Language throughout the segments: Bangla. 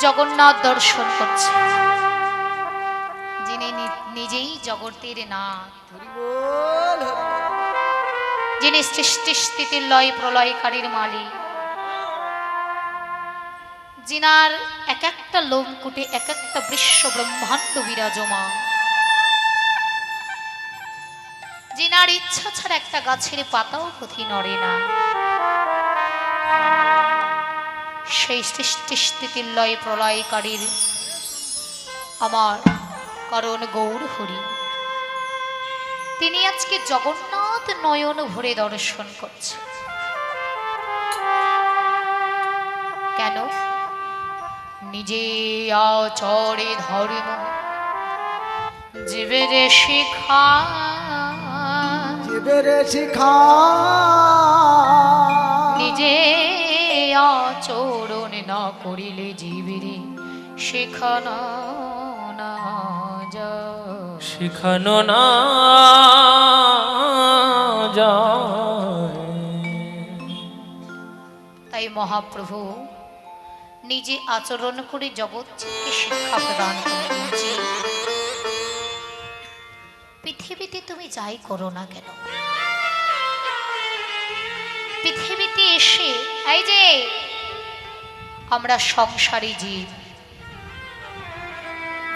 জগন্নাথ দর্শন করছে, যিনি নিজেই জগতের নাথ, যিনি সৃষ্টি স্থিতি লয় প্রলয়কারীর মালিক, যিনার এক একটা লোমকূটে এক একটা বিশ্ব ব্রহ্মাণ্ড বিরাজমান, যিনার ইচ্ছা ছাড়া একটা গাছের পাতাও পথি নড়ে না, সেই সৃষ্টি স্থিতির লয় প্রলয়কারীর আমার করণ গৌর হরি, তিনি আজকে জগন্নাথ নয়ন ভরে দর্শন করছে। কেন? নিজে আচরে ধর্ম জীবের শিখা, নিজে আচরণ না করিলে জীবেরে শেখানো না যায়, শিখানো না যায়। তাই মহাপ্রভু নিজে আচরণ করে জগৎকে শিক্ষা প্রদান করেছে। পৃথিবীতে তুমি যাই করো না কেন, পৃথিবীতে এসে এই যে আমরা সংসারী জীব,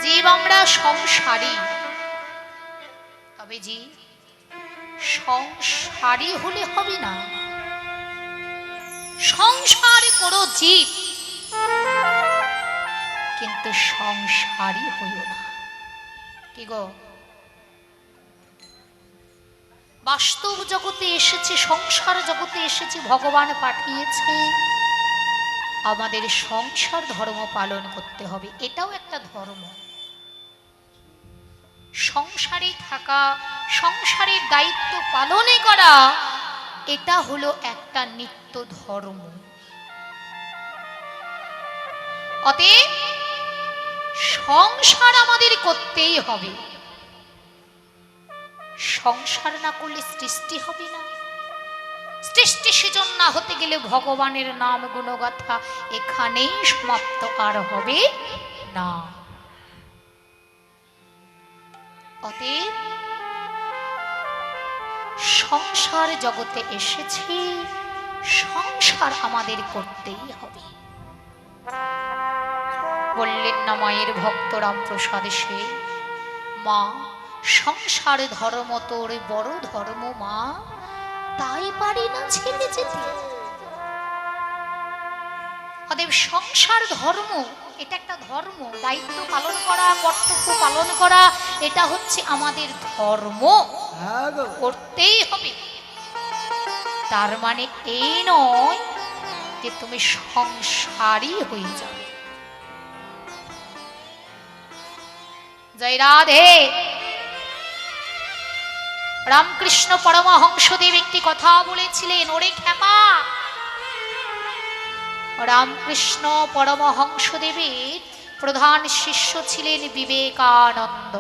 জীব আমরা সংসারী, তবে জীব সংসারী হলে হবে না, সংসার করো জীব, কিন্তু সংসারী হইও না। কি গো, বাস্তব জগতে এসেছে, সংসার জগতে এসেছে, ভগবান পাঠিয়েছে আমাদের সংসার ধর্ম পালন করতে হবে, এটাও একটা ধর্ম। সংসারে থাকা, সংসারের দায়িত্ব পালনে করা, এটা হলো একটা নিত্য ধর্ম। অতএব সংসার আমাদের করতেই হবে, সংসার না করলে সৃষ্টি হবে না, সৃষ্টি সৃজন না হতে গেলে ভগবানের নাম গুণগাথা এখানেই সমাপ্ত আর হবে না। অতএব সংসার জগতে এসেছি, সংসার আমাদের করতেই হবে। বললেন না মায়ের ভক্ত রামপ্রসাদ সে, মা সংসার ধর্ম তোর বড় ধর্ম মা, তাই পারি না ছেড়ে যেতে। অতএব সংসার ধর্ম, এটা একটা ধর্ম, দায়িত্ব পালন করা, কর্তব্য পালন করা, এটা হচ্ছে আমাদের ধর্ম, করতেই হবে। তার মানে এই নয় যে তুমি সংসারী হয়ে যাবে। জয় রাধে। রামকৃষ্ণ পরমহংসদেব একটি কথা বলেছিলেন, ওরে খ্যাপা। রামকৃষ্ণ পরমহংসদেবের প্রধান শিষ্য ছিলেন বিবেকানন্দ।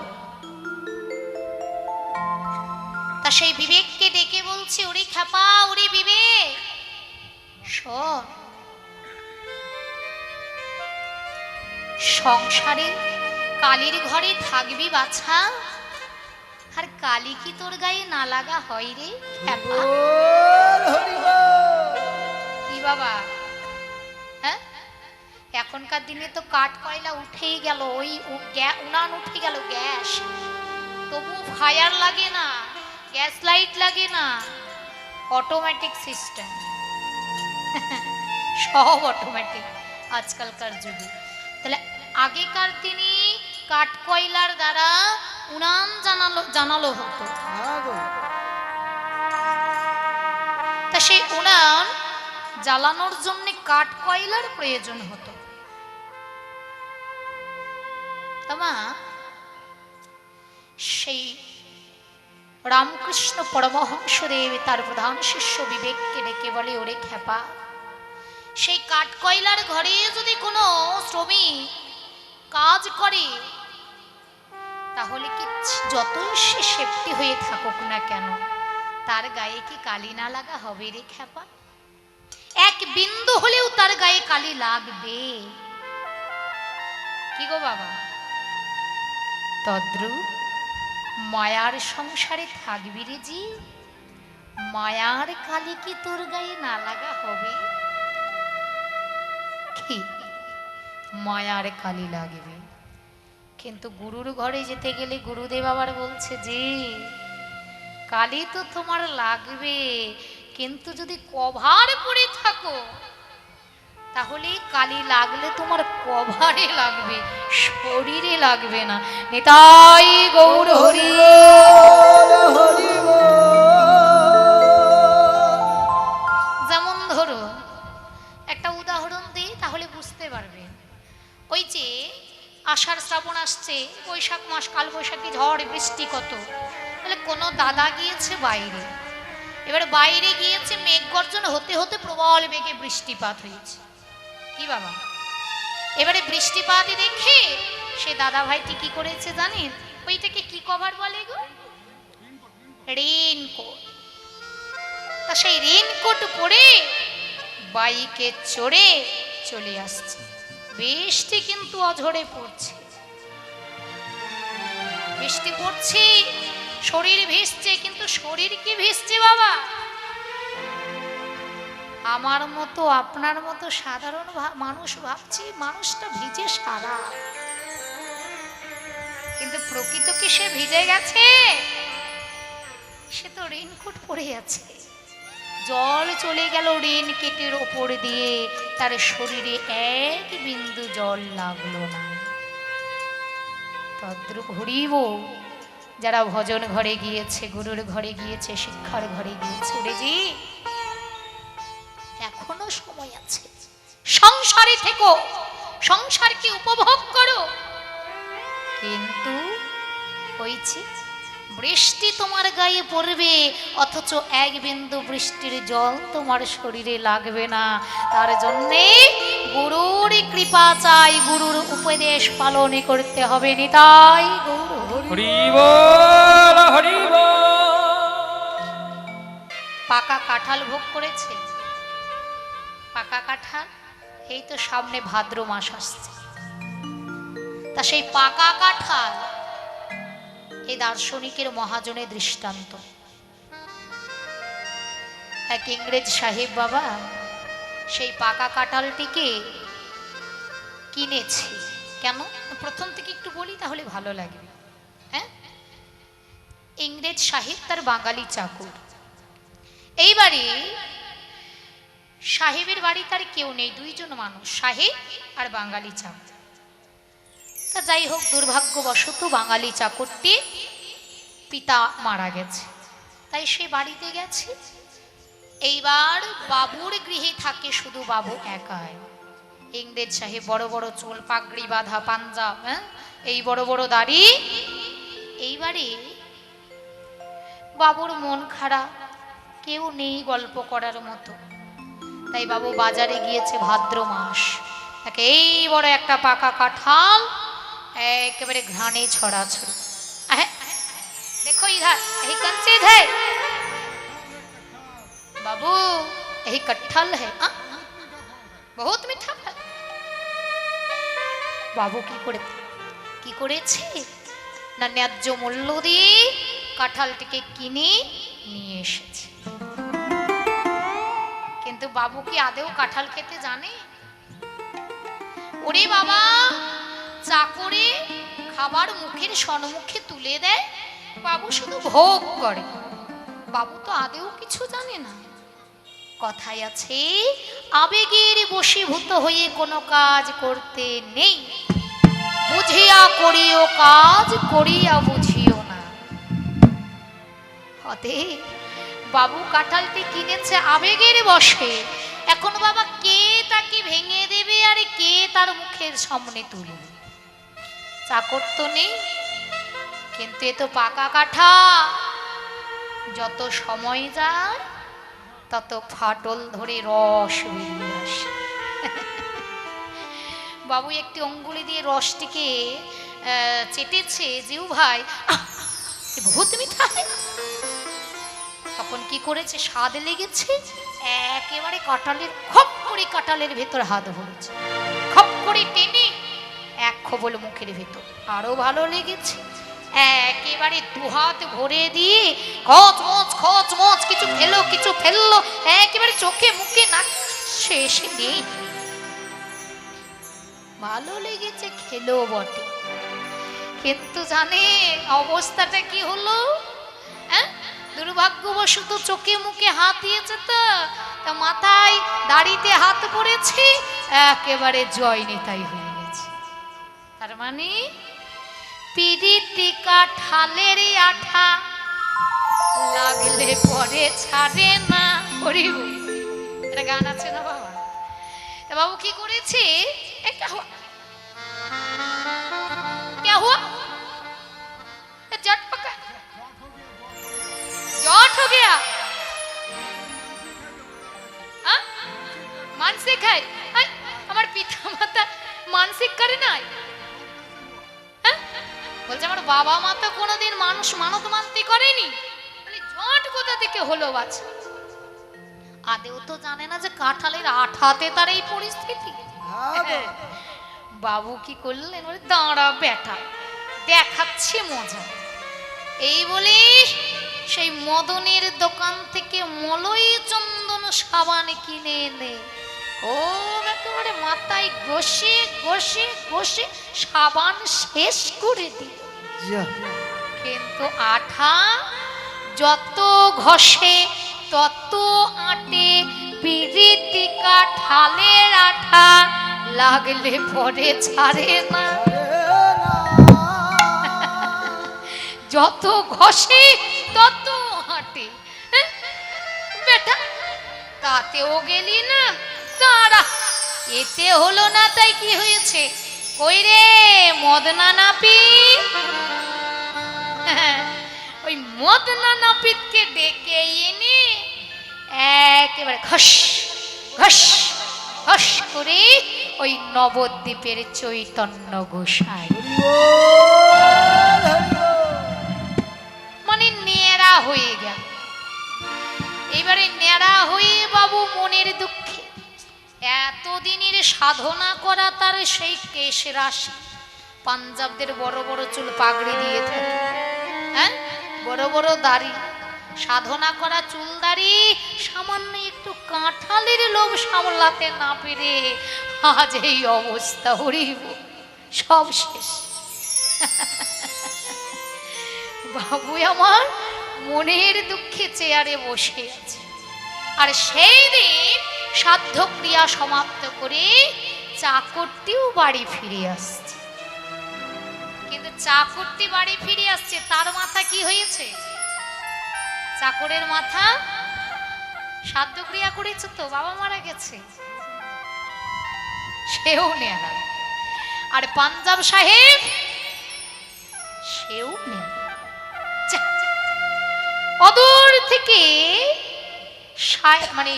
তা সেই বিবেককে ডেকে বলছে, ওরে খ্যাপা, ওরে বিবেক, শোন, সংসারে কালীর ঘরে থাকবি বাছা, আর কালী কি তোর গায়ে না লাগা হয় রে খ্যাপা? কি বাবা, হ্যাঁ, এখনকার দিনে তো কাঠ কয়লা উঠেই গেল, ওই উনান উঠে গেল, গ্যাস, তবু ফায়ার লাগে না, গ্যাস লাইট লাগে না, অটোমেটিক সিস্টেম, সব অটোমেটিক আজকালকার যুগে। তাহলে আগেকার দিনে কাঠ কয়লার দ্বারা উনান জানালো হতো, তা সেই উনান জ্বালানোর জন্য কাঠ কয়লার প্রয়োজন হতো। তামা সেই রামকৃষ্ণ পরমহংসদেব তার প্রধান শিষ্য বিবেককে ডেকে বলে, ওরে খ্যাপা, সেই কাঠ কয়লার ঘরে যদি কোনো শ্রমিক কাজ করে, তাহলে কি যতই সে সেফটি হয়ে থাকুক না কেন, তার গায়ে কি কালি না লাগা হবে রে খ্যাপা? এক বিন্দু হলেও তার গায়ে কালি লাগবে। কি গো বাবা? তদ্রু মায়ার সংসারে থাকবি রে জি, মায়ার কালি কি তোর গায়ে না লাগা হবে? কি মায়ার কালি লাগবে, কিন্তু গুরুর ঘরে যেতে গেলে গুরুদেব আবার বলছে যে কালি তো তোমার লাগবে, কিন্তু যদি কভার পরে থাকো তাহলে কালি লাগলে তোমার কভারে লাগবে, শরীরে লাগবে না। নিতাই গৌর হরি। যেমন ধরো একটা উদাহরণ দিই তাহলে বুঝতে পারবে। ওই যে আষাঢ় শ্রাবণ আসছে, বৈশাখ মাস, কাল বৈশাখী ঝড় বৃষ্টি কত, তাহলে কোনো দাদা গিয়েছে বাইরে, এবার বাইরে গিয়েছে, মেঘ গর্জন হতে হতে প্রবল বেগে বৃষ্টিপাত হয়েছে। কি বাবা, এবারে বৃষ্টিপাত দেখে সে দাদা ভাইটি কি করেছে জানেন? ওইটাকে কি কভার বলে গো? রেইনকোট। তা সেই রেইনকোট পরে বাইকে চড়ে চলে আসছে। বৃষ্টি কিন্তু অঝরে পড়ছে, বৃষ্টি পড়ছে, শরীর ভিজছে, কিন্তু শরীর কি ভিজছে বাবা? আমার মতো আপনার মতো সাধারণ মানুষ ভাবছি মানুষটা ভিজে সারা, কিন্তু প্রকৃত কি সে ভিজে গেছে? সে তো রেইনকোট পরে আছে, জল চলে গেল রেইনকোটের ওপর দিয়ে, তার শরীরে এক বিন্দু জল লাগলো না। তদ্রূপ হরিব যারা ভজন ঘরে গিয়েছে, গুরুর ঘরে গিয়েছে, শিক্ষার ঘরে গিয়েছে, ওরে জি এখনো সময় আছে, সংসারে থেকো, সংসারকে উপভোগ করো, কিন্তু হয়েছে বৃষ্টি তোমার গায়ে পড়বে, অথচ এক বিন্দু বৃষ্টির জল তোমার শরীরে লাগবে না। তার জন্যে গুরুর কৃপা চাই, গুরুর উপদেশ পালন করতে হবে। নিতাই গৌর হরি বল, হরি বল। পাকা কাঁঠাল ভোগ করেছে, পাকা কাঁঠাল, এই তো সামনে ভাদ্র মাস আসছে, তা সেই পাকা কাঁঠাল এই দার্শনিকের মহাজনের দৃষ্টান্ত। এক ইংরেজ সাহেব বাবা সেই পাকা কাঁঠালটিকে কিনেছে। কেন? প্রথম থেকে একটু বলি তাহলে ভালো লাগবে। হ্যাঁ, ইংরেজ সাহেব তার বাঙালি চাকর, এইবারে সাহেবের বাড়ি তার কেউ নেই, দুইজন মানুষ, সাহেব আর বাঙালি চাকর। তা যাই হোক, দুর্ভাগ্যবশত বাঙালি চাকরটি পিতা মারা গেছে, তাই সে বাড়িতে গেছে। এইবার বাবুর গৃহে থাকে শুধু বাবু একাই। ইংরেজ সাহেব বড় বড় চুল, পাগড়ি বাঁধা পাঞ্জাব, এই বড় বড় দাড়ি। এইবারে বাবুর মন খারাপ, কেউ নেই গল্প করার মতো, তাই বাবু বাজারে গিয়েছে। ভাদ্র মাস, তাকে এই বড় একটা পাকা কাঁঠাল একেবারে ঘ্রাণে ছড়াছড়ি। দেখো ইধার, এই कंचे है बाबू, यही कटहल है, बहुत मीठा फल। বাবু কি করেছে না, ন্যায্য মূল্য দিয়ে কাঁঠালটিকে কিনে নিয়ে এসেছে। কিন্তু বাবু কি আদেও কাঁঠাল খেতে জানে? ওরে বাবা, চাকরে খাবার মুখের সম্মুখে তুলে দেয়, বাবু শুধু ভোগ করে, বাবু তো আদেও কিছু জানে না। কথায় আছে, আবেগের বশীভূত হয়ে কোনো কাজ করতে নেই, বুঝিয়া করিও কাজ, করিয়া বুঝিও না। হতে বাবু কাঁঠালটি কিনেছে আবেগের বশে, এখন বাবা কে তাকে ভেঙে দেবে আর কে তার মুখের সামনে তুলবে? চাকর তো নেই, কিন্তু এ তো পাকা কাঁঠাল, যত সময় যায় তত ফাটল ধরে রস বেরিয়ে আসে। বাবু একটি অঙ্গুলি দিয়ে রসটিকে চেটেছে, জিউ ভাই বহুত মিঠা। তখন কি করেছে, স্বাদ লেগেছে, একেবারে কাঁঠালের খপ করে কাঁঠালের ভেতর হাত ভরেছে, খপ করে টেনে এক খবল মুখের ভেতর, আরো ভালো লেগেছে। একেবারে দুহাত ভরে দিয়ে খচ মচ কিছু ফেললো, একেবারে চোখে মুখে না শেষ নেই। ভালো লেগেছে, খেলো বটে, কিন্তু জানে অবস্থাটা কি হলো? হ্যাঁ, দুর্ভাগ্যবশত চোখে মুখে হাত দিয়েছে তো, তা মাথায় দাড়িতে হাত পড়েছে, একেবারে জয় নেতাই হয়ে গেছে। তার মানে পিরিতি কাঠালের আঠা লাগলে পরে ছাড়ে না। হরিব, এটা গান আছে না বাবা? তা বাবু কি করেছে? একটা क्या हुआ? जट पका, जट हो गया। हाँ, मानसिक है। हमारे पिता माता मानसिक करे ना। বলছে আমার বাবা মা তো কোনোদিন মানুষ মানত মানতে করেনি, জট কোথা থেকে হলো বাচ্চা? আদেও তো জানে না যে কাঁঠালের আঠাতে তার এই পরিস্থিতি। বাবু কি করলেন? বলে দাঁড়া বেটা, দেখাচ্ছি মজা। এই বলে সেই মদনের দোকান থেকে মলয় চন্দন সাবান কিনে এনে ও একেবারে মাথায় ঘষে ঘষে ঘষে সাবান শেষ করে দিল। কিন্তু আঠা যত ঘষে তত আটে, পিরিতি কাঠালের আঠা লাগলে পরে ছাড়ে না। যত ঘষে তত হাঁটে। বেটা তাতেও গেলি না, দাঁড়া, এতে হলো না তাই কি হয়েছে? কই রে মদনা নাপিত? ওই মদনা নাপিতকে ডেকে এনে একেবারে ঘষ ঘষ ঘষ করে ওই নবদ্বীপের চৈতন্য গোসাই মানে নেড়া হয়ে গেল। এবারে নেড়া হয়ে বাবু মনের দুঃখে এতদিনের সাধনা করা তার সেই কেশ রাশি, পাঞ্জাবদের বড় বড় চুল পাগড়ি দিয়ে থাকে, হ্যাঁ, বড় বড় দাড়ি, সাধনা করা চুল দাড়ি, সামান্য একটু কাঁঠালের লোভ সামলাতে না পেরে আজ এই অবস্থা। হরিব, সব শেষ। বাবু আমার মনের দুঃখে চেয়ারে বসে আছে। আর সেই দিন সাধ্য ক্রিয়া সমাপ্ত করে চাকরটিও বাড়ি ফিরে আসছে। কিন্তু চাকরটি বাড়ি ফিরে আসছে, তার মাথা কি হয়েছে? চাকরের মাথা সাধ্য ক্রিয়া করেছে তো, বাবা মারা গেছে, সেও নেয়া। আর পাঞ্জাব সাহেব সেও নেয়া। অদূর থেকে মানে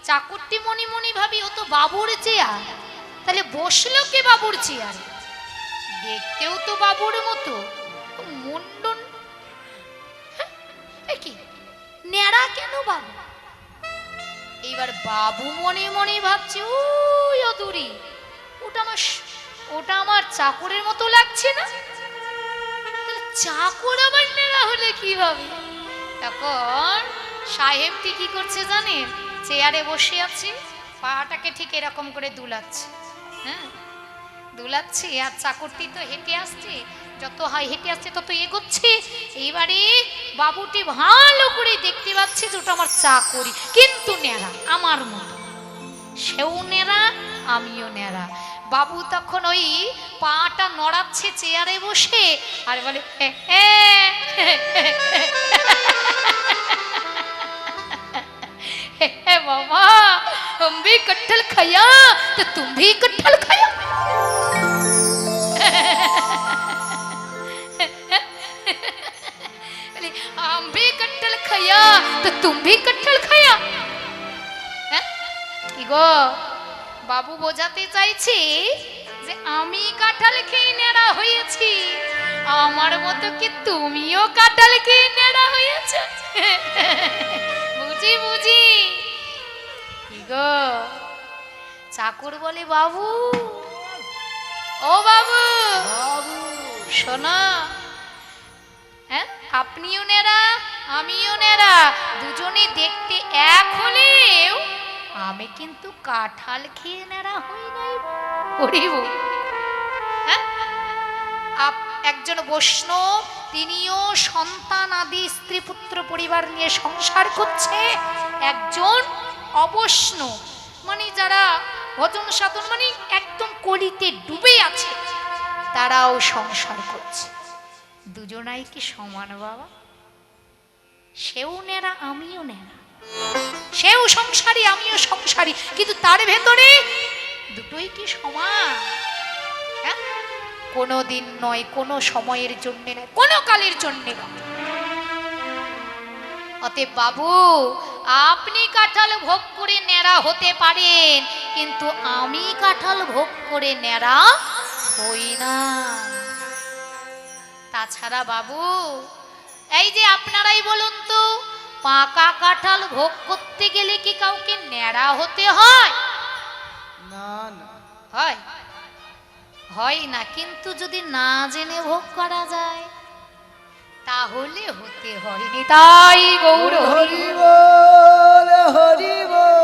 চাকরটি মনে মনে ভাবি ও তো বাবুর চেয়ার, তাহলে বসলো কে বাবুর চেয়ারে? দেখতেও তো বাবুর মতো, মুন্ডন কি নেড়া কেন বাবু? এইবার বাবু মনে মনে ভাবছে ওই অদূরে ওটা আমার চাকরের মতো লাগছে না, চাকর আবার নেড়া হলে কিভাবে? তখন সাহেবটি কি করছে জানেন? চেয়ারে বসে আছে, পাটাকে ঠিক এরকম করে দুলাচ্ছে, হ্যাঁ দুলাচ্ছে, আর চাকরটি তো হেঁটে আসছে, যত হেঁটে আসছে তত এগোচ্ছে। এইবারে বাবুটি ভালো করে দেখতে পাচ্ছে যে ওটা আমার চাকরি, কিন্তু নেড়া আমার মতো, সেও নেড়া আমিও নেড়া। বাবু তখন ওই পাটা নড়াচ্ছে চেয়ারে বসে আর বলে बाबा हम भी कटहल खाया तो तुम भी कटहल खाया। हम भी कटहल खाया तो तुम भी कटहल खाया। কি গো, বাবু বোঝাতে চাইছি যে আমি কাঁঠাল খেয়ে নেড়া হয়েছি, আমার মতো কি তুমিও কাঁঠাল খেয়ে নেড়া হয়েছ? বুঝি বুঝি। কি গো, চাকর বলে বাবু ও বাবু বাবু শোনো, হ্যাঁ আপনিও নেড়া আমিও নেড়া, দুজনে দেখতে এক হলেও আমি কিন্তু কাঁঠাল খেয়ে নেড়া হই নাই। হরিব হ্যাঁ, একজন বৈষ্ণব, তিনিও সন্তান আদি স্ত্রী পুত্র পরিবার নিয়ে সংসার করছে। একজন অবৈষ্ণব মানে যারা ভজন সাধন মানে একদম কলিতে ডুবে আছে, তারাও সংসার করছে। দুজনাই কি সমান বাবা? সেও নেড়া আমিও নেড়া, সেও সংসারী আমিও সংসারী, কিন্তু তার ভেতরে দুটোই কি সমান? হ্যাঁ, কোনো দিন নয়, কোনো সময়ের জন্য নয়, কোনো কালের জন্য নয়। অতএব বাবু, আপনি কাঁঠাল ভোগ করে ন্যাড়া হতে পারেন, কিন্তু আমি কাঁঠাল ভোগ করে ন্যাড়া হই না। তাছাড়া বাবু, এই যে আপনারাই বলুন তো, পাকা কাঁঠাল ভোগ করতে গেলে কি কাউকে ন্যাড়া হতে হয়? না না, হয়? হয় না। কিন্তু যদি না জেনে ভোগ করা যায় তাহলে হতে হয়নি। তাই গৌর হরি হরি বল হরি বল।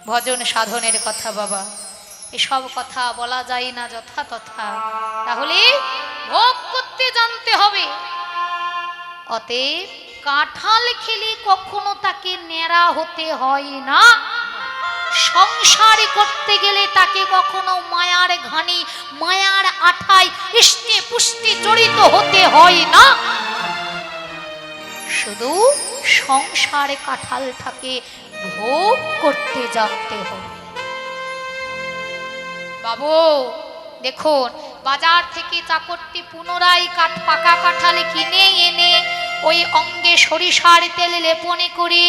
ভজন সাধনের কথা বাবা, এসব কথা বলা যায় না যথা তথা, তাহলে ভোগ করতে জানতে হবে। অতএব কাঁঠাল খেলে কখনো তাকে ন্যাড়া হতে হয় না। সংসার করতে গেলে তাকে কখনো মায়ার ঘানি, মায়ার আঠায় ইষ্টে পুষ্টে জড়িত হতে হয় না। শুধু সংসারে কাঁঠালটাকে ভোগ করতে জানতে হবে। বাবু দেখুন, বাজার থেকে চাকরটি পুনরায় পাকা কাঁঠাল কিনে এনে ওই অঙ্গে সরিষার তেল লেপনে করে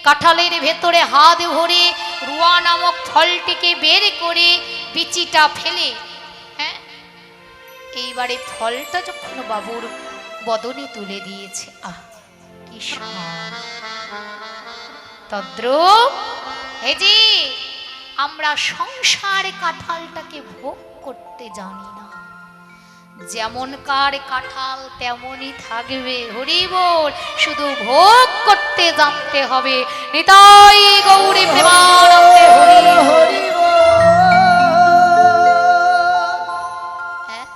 কাঁঠালের ভেতরে হাত ভরে রুয়া নামক ফলটিকে বের করে বিচিটা ফেলে, হ্যাঁ, এইবারে ফলটা যখন বাবুর বদনে তুলে দিয়েছে, আহ কি স্বাদ! তদ্রূপ এই যে আমরা সংসারে কাঁঠালটাকে ভোগ করতে জানি না, যেমন কার কাঁঠাল তেমনই থাকবে। হরি বল, শুধু ভোগ করতে জানতে হবে। নিতাই গৌরী প্রেমানন্দে হরি হরি বল। হ্যাঁ,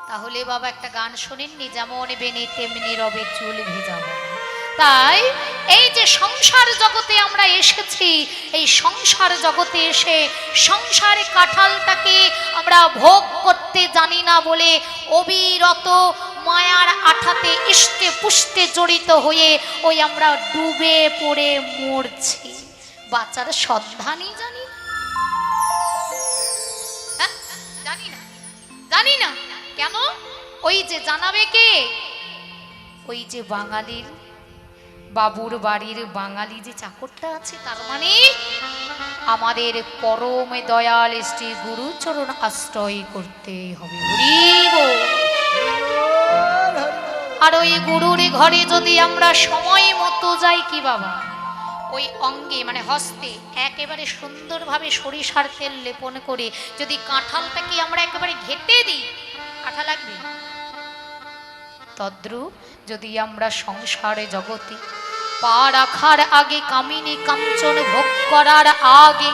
তাহলে বাবা একটা গান শোনেননি, যেমন বেনি তেমনি রবে চুল ভেজাবো। তাই এই যে সংসার জগতে আমরা এসেছি, এই সংসার জগতে এসে সংসারে কাঁঠালটাকে আমরা ভোগ করতে জানি না বলে অবিরত মায়ার আঠাতে ইষ্টে পুষ্টে জড়িত হয়ে ওই আমরা ডুবে পড়ে মরছি। বাচ্চারা সন্ধানই জানি না, হ্যাঁ, জানি না, জানি না কেন? ওই যে জানাবে কে? ওই যে বাঙালির বাবুর বাড়ির বাঙালি যে চাকরটা আছে, তার মানে আমাদের পরম দয়াল শ্রী গুরুচরণ আশ্রয় করতে হবে। আর ওই গুরুর ঘরে যদি আমরা সময় মতো যাই কি বাবা, ওই অঙ্গে মানে হস্তে একেবারে সুন্দরভাবে সরিষার তেল লেপন করে যদি কাঁঠালটাকে আমরা একেবারে ঘেটে দিই, কাঁঠা লাগবে। তদ্রূপ যদি আমরা সংসারে জগতে পা রাখার আগে, কামিনী কাঞ্চন ভোগ করার আগে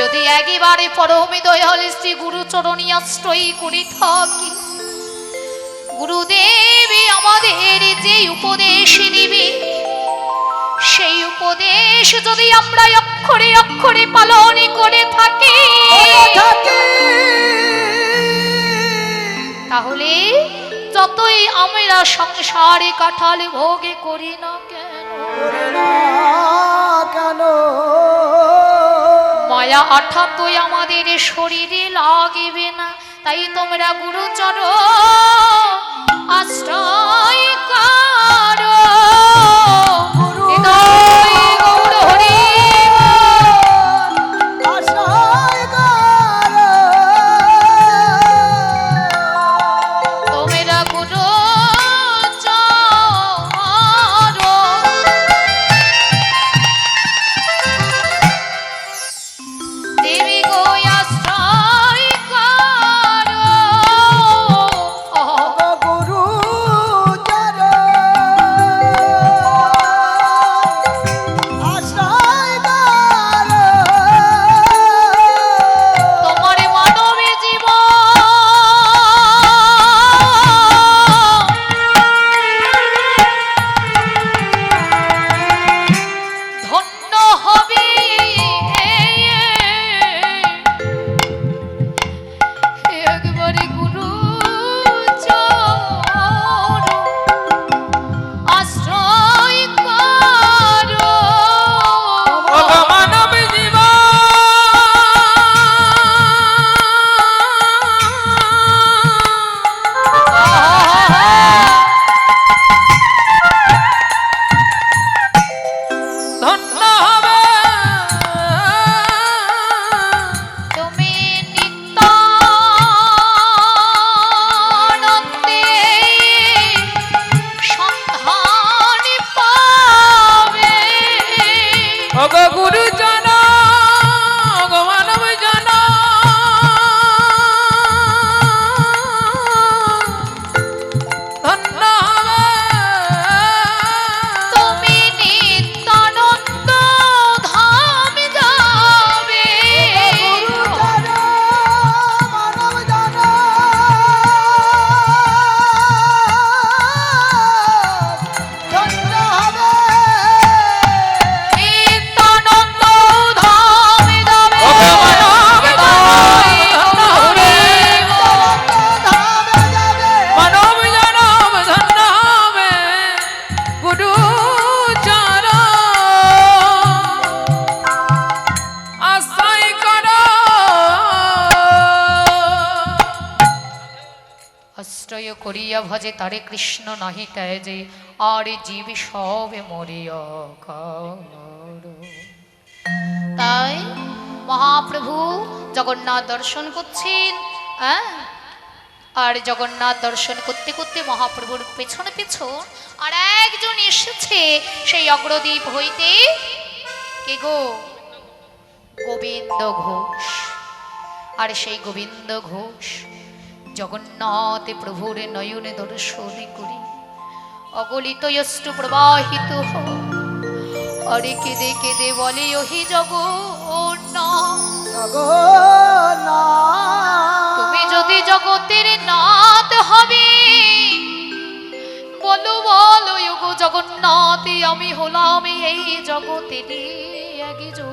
যদি একেবারে পরমে দয়াল শ্রী গুরুচরণী আশ্রয় করি থাকি, গুরুদেব আমাদের যে উপদেশ দিবে, সেই উপদেশ যদি আমরা অক্ষরে অক্ষরে পালন করে থাকি, তাহলে যতই আমরা সংসারে কাঁঠাল ভোগে করি না কেন, মায়া আঠা তো আমাদের শরীরে লাগবে না। তাই তোমরা গুরুচরণ আশ্রয় করো। দেবী গো আশ্রয় প্রিয় করিয়া ভজে তারে কৃষ্ণ নাহি তাই যে আর জীব সবে মরিয়া কার। তাই মহাপ্রভু জগন্নাথ দর্শন করছেন, হ্যাঁ, আর জগন্নাথ দর্শন করতে করতে মহাপ্রভুর পেছন পেছন আর একজন এসেছে সেই অগ্রদ্বীপ হইতে। কে গো? গোবিন্দ ঘোষ। আর সেই গোবিন্দ ঘোষ জগন্নাথ প্রভুর নয়নে দর্শন করি অগলিত অশ্রু প্রবাহিত হরে কেঁদে কেঁদে বলে ওহি জগন্নাথ, তুমি যদি জগতের নাথ হবে, বলো বলো গো জগন্নাথ, আমি হলাম এই জগতেরই একজন।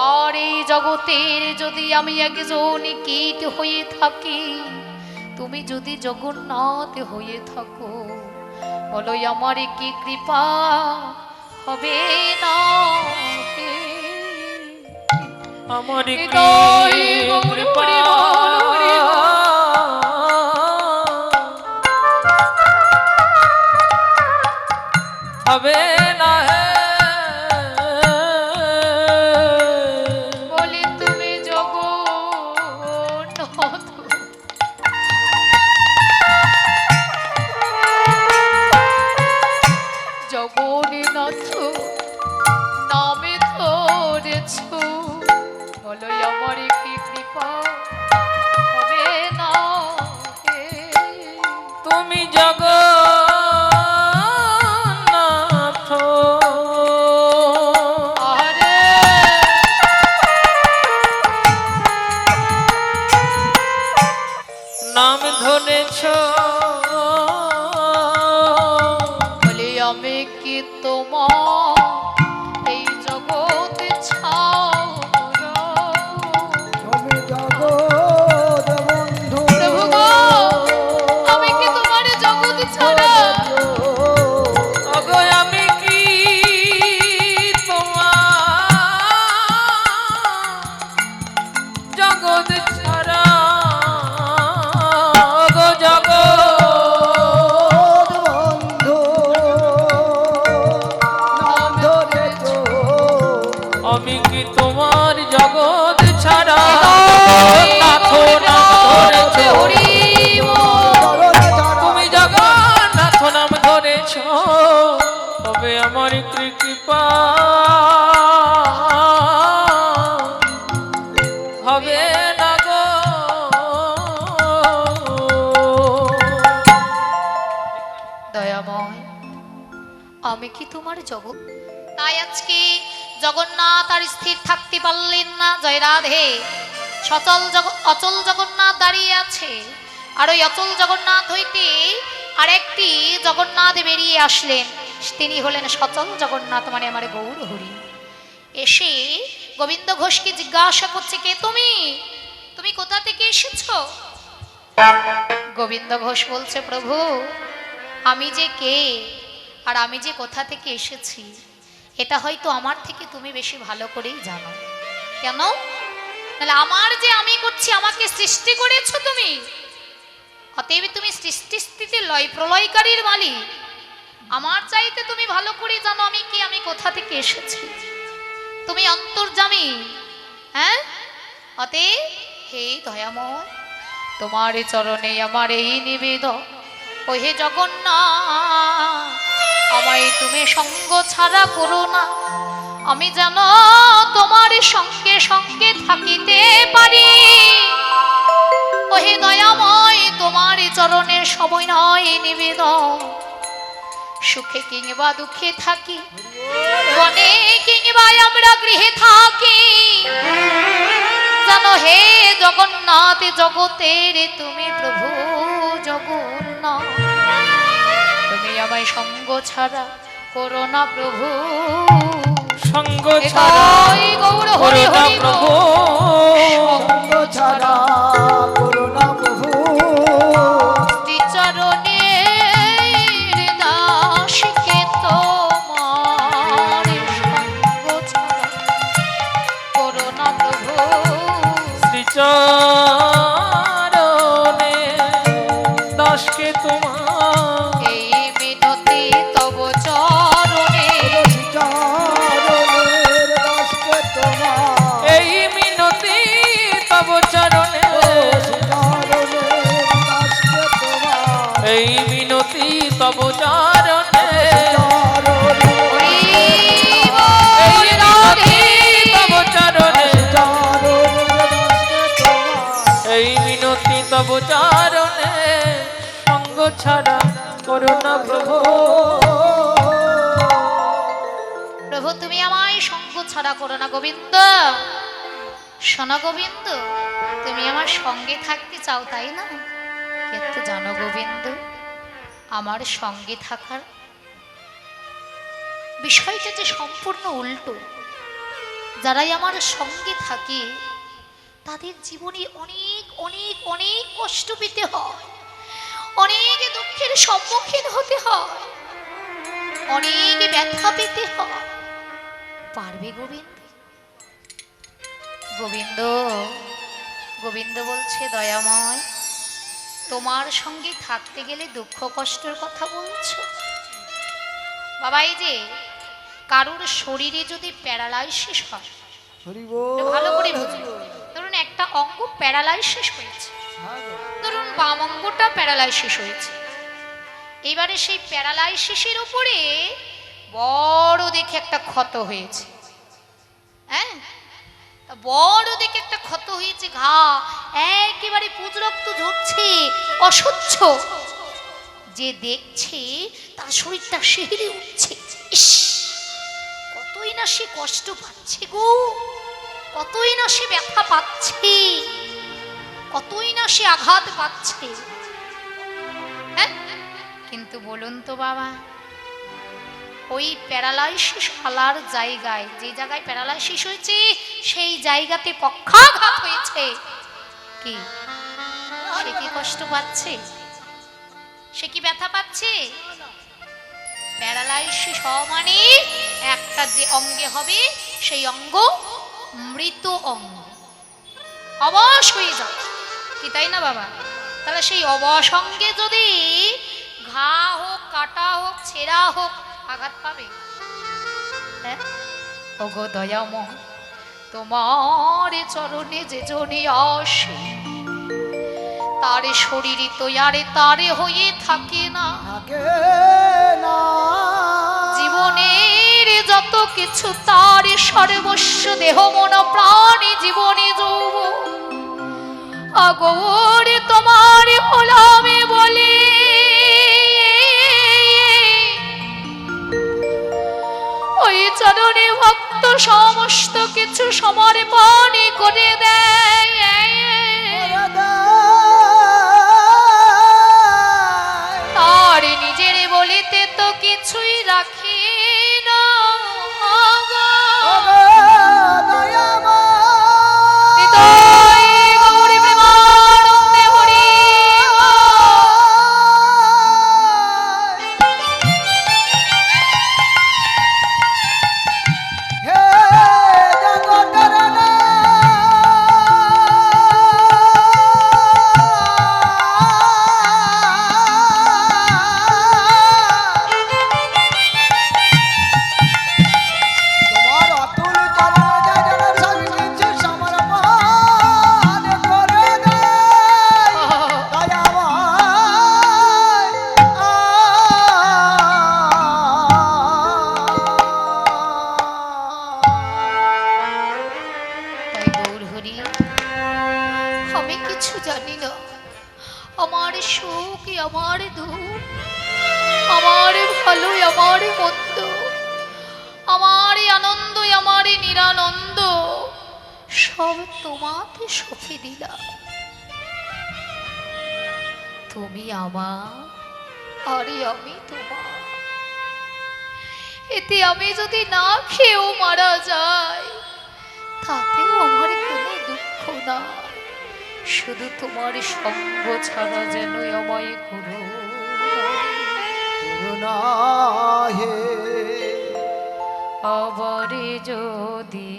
আর এই জগতের যদি আমি একজন কীট হয়ে থাকি, তুমি যদি জগন্নাথ হয়ে থাকো, বলো আমার কি কৃপা হবে না? আমার কি হৃদয় গৌর কৃপা হরি বল, হরি বল। হবে না হে। বলে তুমি জগন্নাথ, জগন্নাথ নামে ধরেছ, বলো আমার কি কৃপা হবে না হে? তুমি জগন্নাথ আরে নাম ধরেছ, বলে আমি কি তোমার এই জগৎ ছাড়া? প্রভু গো, আমি কি তোমার জগৎ ছাড়া? অগো আমি কি তোমার জগৎ ছাড়া, অগো আমি কি তোমার জগৎ ছাড়া, নাথ নাম ধরেছ, তুমি জগন্নাথ নাম ধরেছ, তবে আমার কি কৃপা হবে না গো। দয়াময়, আমি কি তোমার জগৎ? তাই আজকে জগন্নাথ আর স্থির থাকতে পারলেন না। জয় রাধে। অচল জগন্নাথ দাঁড়িয়ে আছে, আর ওই অচল জগন্নাথ হইতে আরেকটি জগন্নাথ বেরিয়ে আসলেন, তিনি হলেন সচল জগন্নাথ, মানে আমার গৌর হরি। এসে গোবিন্দ ঘোষকে জিজ্ঞাসা করছে, কে তুমি? তুমি কোথা থেকে এসেছো? গোবিন্দ ঘোষ বলছে, প্রভু আমি যে কে আর আমি যে কোথা থেকে এসেছি এটা হয়তো আমার থেকে তুমি বেশি ভালো করেই জানো। কেন? তাহলে আমার যে আমি করছি, আমাকে সৃষ্টি করেছো তুমি, অতএব তুমি সৃষ্টি স্থিতি লয় প্রলয়কারীর মালিক। আমার চাইতে তুমি ভালো করে জানো আমি কি, আমি কোথা থেকে এসেছি। তুমি অন্তর্যামী, হ্যাঁ। অতএব হে দয়াময়, তোমার চরণে আমার এই নিবেদন, ওহে জগন্নাথ আমায় তুমি সঙ্গ ছাড়া করো না, আমি যেন তোমার সঙ্গে সঙ্গে থাকিতে পারি। ওহে দয়াময়, তোমার চরণের সময় নয় নিবেদন, সুখে কিংবা দুঃখে থাকি, বনে কিংবা আমরা গৃহে থাকি, জানো হে জগন্নাথ জগতের তুমি প্রভু জগন্নাথ, তুমি আমায় সঙ্গ ছাড়া করো না প্রভু, সঙ্গ ছাড়া গৌর করো হরি না হরি প্রভু, সঙ্গ ছাড়া শ্রীচরণে দাসকে তোমার সঙ্গ ছাড়া করো না প্রভু। শ্রীচরণে এই মিনতি তব চরণে হরি এই বল রাধে। মিনতি তব চরণে এই মিনতি তব চরণে সঙ্গ ছাড়া করুণা প্রভু প্রভু তুমি আমায় সঙ্গ ছাড়া করো না গোবিন্দ। শোনো গোবিন্দ, তুমি আমার সঙ্গে থাকতে চাও তাই না? কিন্তু জানো গোবিন্দ, আমার সঙ্গে থাকার বিষয়টা যে সম্পূর্ণ উল্টো। যারাই আমার সঙ্গে থাকে তাদের জীবনে অনেক অনেক অনেক কষ্ট পেতে হয়, অনেক দুঃখের সম্মুখীন হতে হয়, অনেক ব্যথা পেতে হয়। পারবে গোবিন্দ? গোবিন্দ গোবিন্দ বলছে, দয়াময়, তোমার সঙ্গে থাকতে গেলে দুঃখ কষ্টের কথা বলছো? বাবা, এই যে কারোর শরীরে যদি প্যারালাইসিস হয়, এটা ভালো করে বুঝুন। ধরুন একটা অঙ্গ প্যারালাইসিস হয়েছে, ধরুন বাম অঙ্গটা প্যারালাইসিস হয়েছে। এবারে সেই প্যারালাইসিসের উপরে বড় দেখে একটা ক্ষত হয়েছে। হ্যাঁ, বড় দেখে একটা ক্ষত হয়েছে, ঘা একেবারে পুজ রক্ত ঝরছে, অসহ্য। যে দেখছে তার শরীরটা শিহরে উঠছে। ইস, কতই না সে কষ্ট পাচ্ছে গো, কতই না সে ব্যথা পাচ্ছে, কতই না সে আঘাত পাচ্ছে। হ্যাঁ, কিন্তু বলুন তো বাবা, ওই প্যারালাইসিস হলার জায়গায়, যে জায়গায় প্যারালাইসিস হয়েছে সেই জায়গাতে পক্ষাঘাত হয়েছে, কি সে কি কষ্ট পাচ্ছে? সে কি ব্যথা পাচ্ছে? প্যারালাইসিস হওয়া মানে একটা যে অঙ্গে হবে সেই অঙ্গ মৃত অঙ্গ, অবশ হয়ে যাবে, কি তাই না বাবা? তাহলে সেই অবশ অঙ্গে যদি ঘা হোক, কাটা হোক, ছেঁড়া হোক, আঘাত পাবে? হ্যাঁ, ওগো দয়াময়, তোমার চরণে যে জনে আসে তার শরীরে তো আরে তারে হয়ে থাকে না। জীবনের যত কিছু তার সর্বস্ব, দেহ মন প্রাণী জীবনে যৌব আগর তোমার হলামে বলে ওই চরণে ভক্ত সমস্ত কিছু সমর্পণ করে দেয়। তার নিজের বলিতে তো কিছুই রাখে না। গৌরী প্রেমানন্দে হরি আমার সুখ, আমার দুঃখ, আমার ভালো, আমার মন্দ, আমার আনন্দ, আমার নিরানন্দ, সব তোমাকে সঁপে দিলাম। তুমি আমার, আরে আমি তোমার। এতে আমি যদি না খেয়েও মারা যাই তাতেও আমার কোনো দুঃখ না। শুধু তোমার সঙ্গ ছাড়া যেন আমায় করুণা হে। আবারে যদি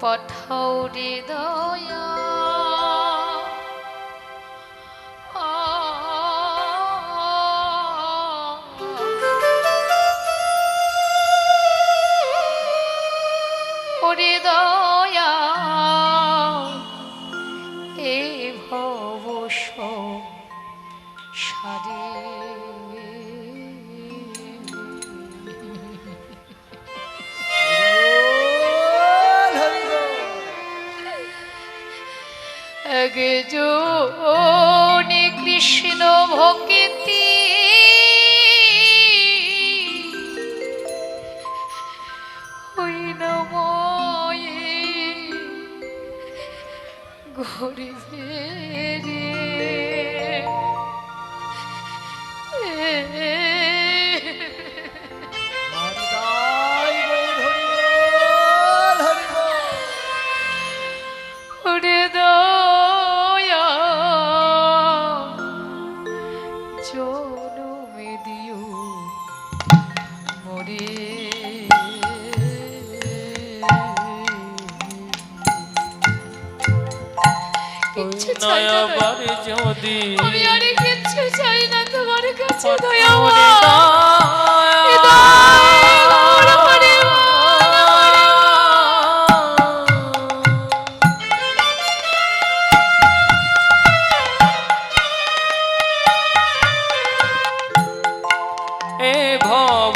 পাঠাও রে দয়া, ওরে দয়া, এ ভব একজনে কৃষ্ণ ভক্তি হইল ময়ে গরিবে হরিদাই গৌর হরিবোল, হরিবোল। ওরে দয়া জনমে দিও মরে কিচ্ছু চাই না দয়া। নয়াবার যদি আমি আর কিচ্ছু চাই না তোমার কাছে দয়া এ ভব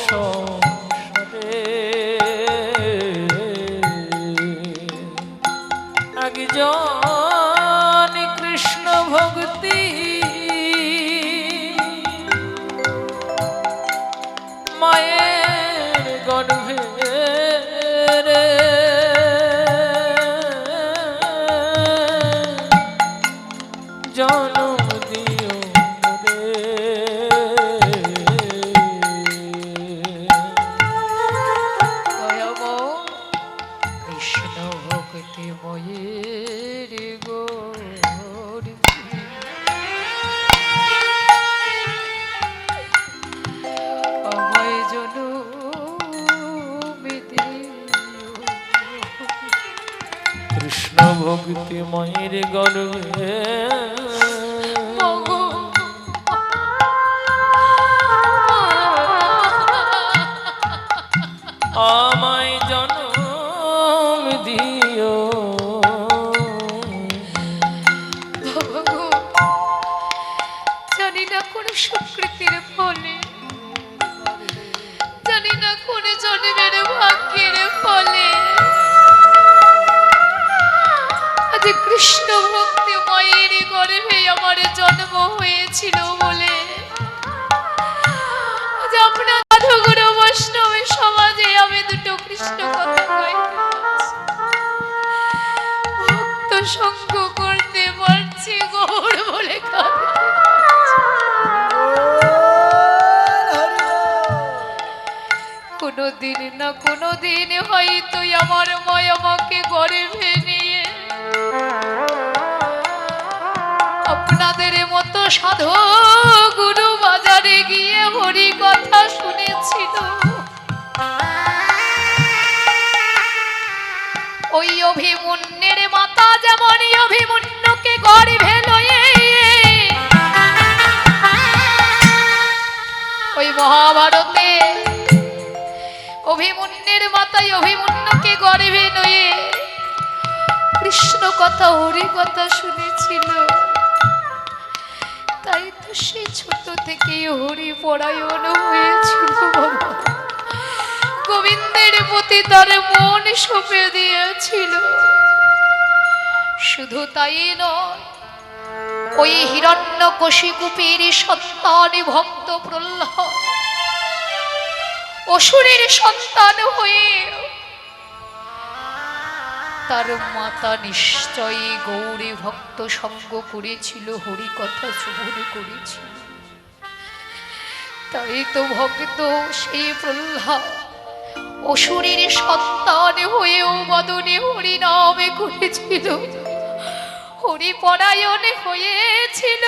সংসারে একজন কৃষ্ণ ভক্তি মায়ের গর্ভে রে জনম দিও কৃষ্ণ ভক্তি ময়ের গোর আমায় জনমে দিও কৃষ্ণ ভক্তি মায়ের গর্ভে মগো আমায় জনম দিও বাবা জানি না কোন সুকৃতির ফলে জানি না কোন জন্মের ভাগ্যের ফলে আজ কৃষ্ণ ভক্তি মায়ের গর্ভে আমার জন্ম হয়েছিল বলে আজ আপনার সাধুগুরু বৈষ্ণবের সমাজে আমি দুটো কৃষ্ণ কথা কইতে পারছি ভক্ত সঙ্গ করতে পারছি গৌর বলে কাঁদতে কোনদিন না কোনদিন হয়তো আমার মা আমাকে গর্ভে নিয়ে আপনাদের মতো সাধু গুরু বাজারে গিয়ে হরি কথা শুনেছিল ওই অভিমন্যের মাতা যেমন অভিমন্যুকে গর্ভে লয়ে ওই মহাভারতে অভিমন্যের মাতায় অভিমন্যুকে গর্ভে নয়ে কৃষ্ণ কথা হরি কথা শুনেছিল তাই তো সে ছোট থেকে হরি পরায়ণ হয়েছিল বাবা গোবিন্দের প্রতি তার মন সঁপে দিয়েছিল শুধু তাই নয় ওই হিরণ্যকশিপুর সন্তান ভক্ত প্রহ্লাদ অসুরের সন্তান হয়ে তার মাতা নিশ্চয়ই গৌরী ভক্ত সঙ্গ করেছিল হরি কথা শ্রবণ করেছিল তাই তো ভক্ত সেই প্রহ্লাদ অসুরের সন্তান হয়েও বদনে হরি নামে করেছিল হরি পরায়ণ হয়েছিল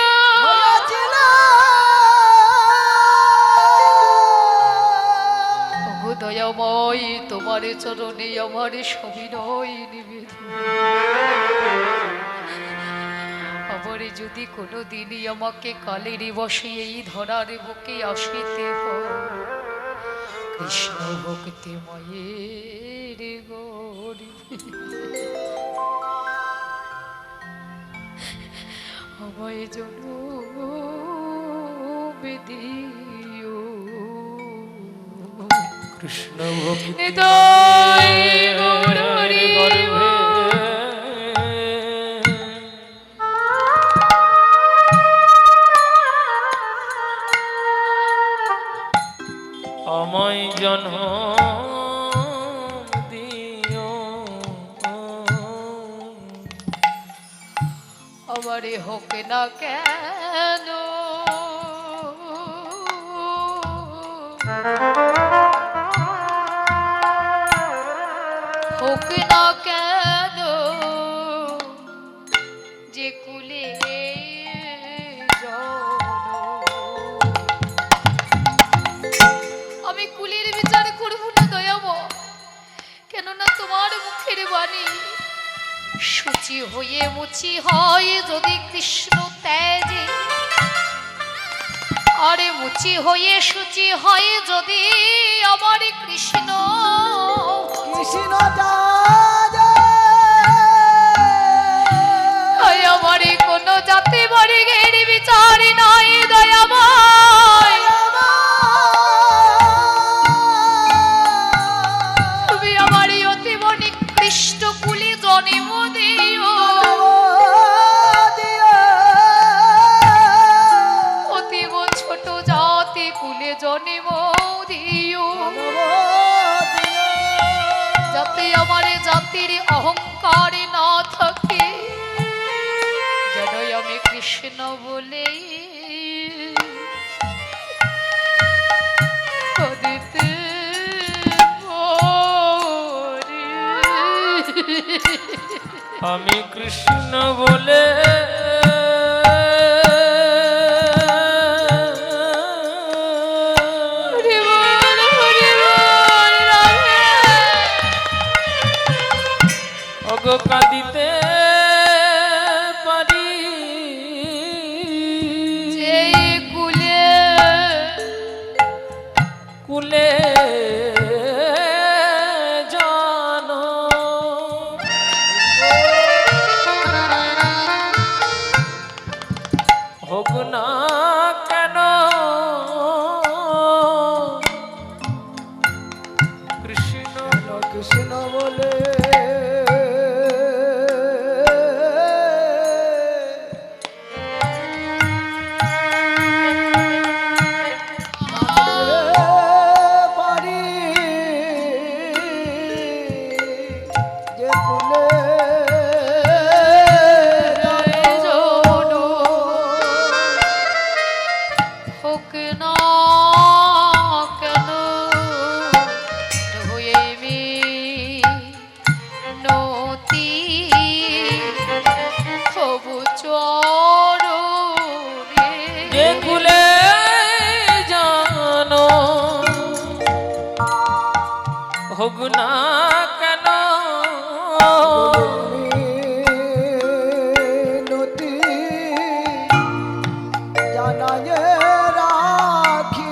দয়াময় তোমার চরণে আমার সবিনয় নিবেদন আবার যদি কোনো দিনই আমাকে কালের বসে এই ধরার বুকে আসিতে হয় কৃষ্ণ ভক্তি মায়ের গর্ভে আমায় জনমে দিও কৃষ্ণ ভক্তি নিতাই গৌর হরি গর্ভে আমারে হোক না কেন হোক না কেন যে কুলে আমি কুলের বিচার করব না দয়াময়, কেননা তোমার মুখের বাণী শুচি হয়ে মুচি হয় যদি কৃষ্ণ ত্যাজে, আরে মুচি হয়ে শুচি হয় যদি আমার কৃষ্ণ কৃষ্ণ আমার কোন জাতি বর্গের বিচার নাই দয়াময়, তুমি আমার অতীব নিকৃষ্ট কুলে জন্ম দিও, অতীব ছোট জাতি কুলে জন্ম দিও, যাতে আমার জাতির অহংকার না থাকে, যেন আমি কৃষ্ণ বলে দিতে আমি কৃষ্ণ বলে অগো কাঁদিতে পারি, যে কুলে কুলে জানো হোক না কেন কৃষ্ণ কৃষ্ণ বলে পারি যে কুলে হোক না কেন হয়ে নতি হবু চরণে, যে কুলে জানো হোক না কেন নতি জানায় রাখি,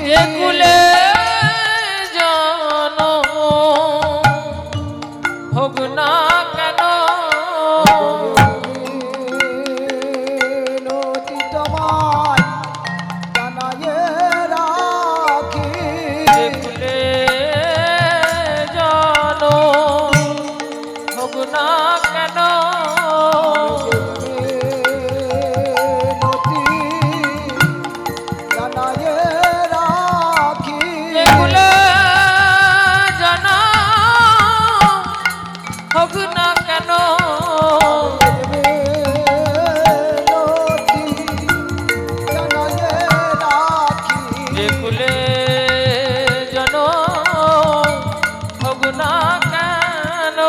যে কুলে জানো হোক না কেন নতি তোমায় জানায় রাখি, যে কুলে জানো হোক না কেন নতি জানায় রাখি, যে কুলে জানো হোক না কেন নতি জানায় রাখি, যে কুলে জানো হোক না কেন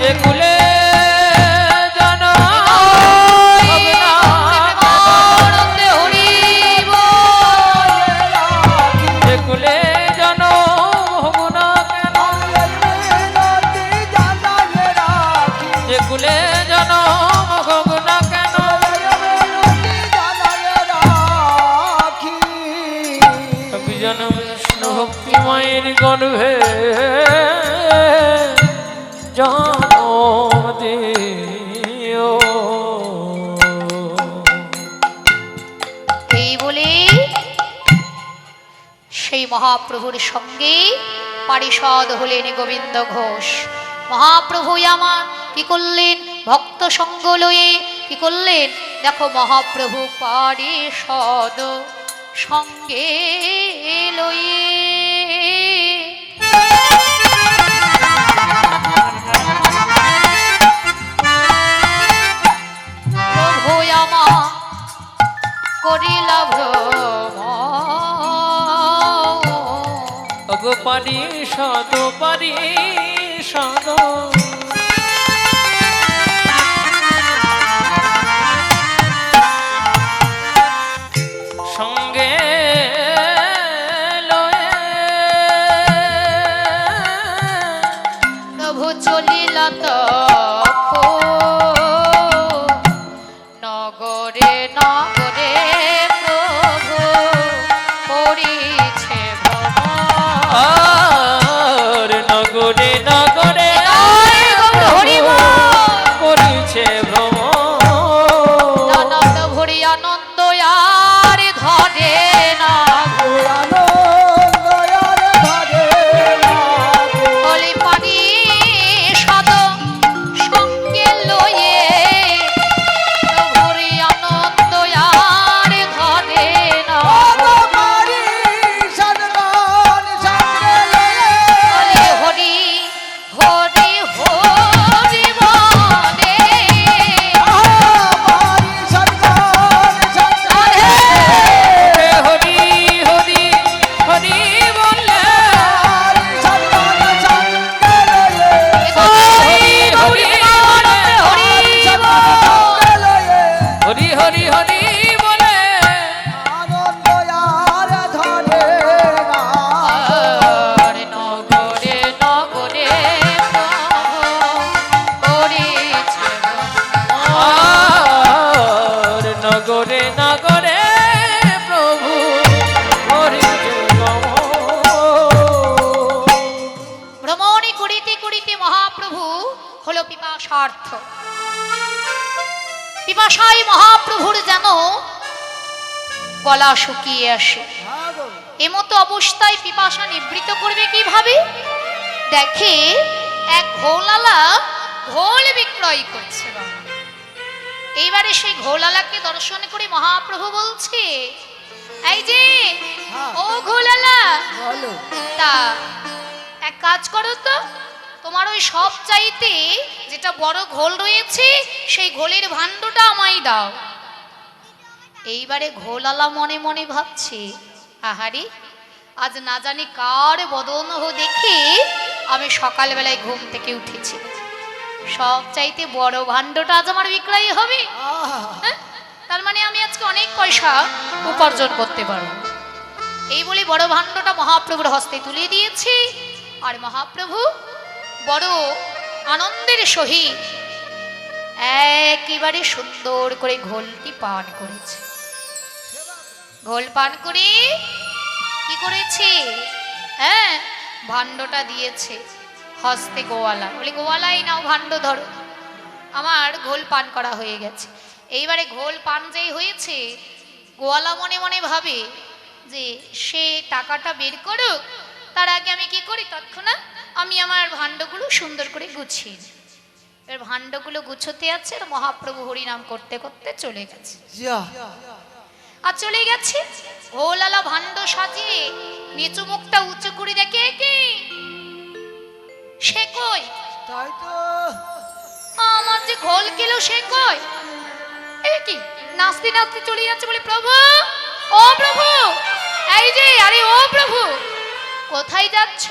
যে কুলে জানো হোক না আনন্দে হরিব যে কুলে জানো হোক না কেন যে কুলে জানো হোক না কেন অভিজন বিষ্ণু ভক্তি মায়ের গর্ভে জন্ম দিও। এই বলে সেই মহাপ্রভুর সঙ্গে পারিষদ হলেন গোবিন্দ ঘোষ। মহাপ্রভু আমার কি করলেন? ভক্ত সঙ্গ লয়ে কি করলেন? দেখো মহাপ্রভু পারিষদ সঙ্গে লয়ে চলিল ভ্রমণ। ওগো পারি সদ পারি সদ সঙ্গে লয়ে প্রভু চলিল তখন নগরে নগরে প্রভু করিছে ভ্রমণ। আর নগরে নগরে জয় গৌর হরি বল। করিছে ভ্রমণ। আনন্দ ভরি আনন্দ আর ধরে না হলি পানি সদ সঙ্গে লয়ে ভরি আনন্দ আর ধরে না হলি হরি হরি হরি বলে হরি হরি হরি বলে হরি হরি হরি বলে নগরে নগরে করিছে আর নগরে নগরে প্রভু করিছে ভ্রমণে করিতে করিতে মহাপ্রভু হলো পিপাসার্থ। পিপাসায় মহাপ্রভুর যেন গলা শুকিয়ে আসে। এমতো অবস্থায় পিপাসা নিবৃত করবে কিভাবে? দেখে এক ঘোলালা ঘোল বিক্রয় করছে বাবা। এইবারে সেই ঘোলালাকে দর্শন করে মহাপ্রভু বলছে, এই যে ও ঘোলালা, তা এক কাজ করো তো, তোমার ওই সব চাইতে যেটা বড় ঘোল রয়েছে সেই ঘোলের ভাণ্ডটা আমায় দাও। এইবারে ঘোলালা মনে মনে ভাবছে, আহারে আজ না জানি কার বদন দেখে আমি সকালবেলায় ঘুম থেকে উঠেছি, সব চাইতে বড় ভাণ্ডটা আজ আমার বিক্রয় হবে। হ্যাঁ? তার মানে আমি আজকে অনেক পয়সা উপার্জন করতে পারবো। এই বলে বড় ভাণ্ডটা মহাপ্রভুর হস্তে তুলে দিয়েছে। আর মহাপ্রভু বড় আনন্দের সহিত একেবারে সুন্দর করে ঘোলটি পান করেছে। ঘোল পান করে কি করেছে? হ্যাঁ, ভাণ্ডটা দিয়েছে হস্তে গোয়ালা, বলে গোয়ালাই নাও ভাণ্ড ধরো, আমার ঘোল পান করা হয়ে গেছে। এইবারে ঘোল পান যেই হয়েছে, গোয়ালা মনে মনে ভাবে যে সে টাকাটা বের করুক, তার আগে আমি কি করি, তৎক্ষণাৎ আমি আমার ভাণ্ডগুলো সুন্দর করে গুছিয়ে নিই। এর ভাণ্ডগুলো গুছোতে আছে আর মহাপ্রভু হরিনাম করতে করতে চলে গেছে। আর চলে গেছে ঘোলালা ভাণ্ড সাজিয়ে নিচু মুখটা উঁচু করে দেখে কি সে কই, আমার যে ঘোল কিলো সে কই, এ কি নাচতে নাচতে চলে যাচ্ছে। বলে প্রভু, ও প্রভু, এই যে, আরে ও প্রভু, কোথায় যাচ্ছ?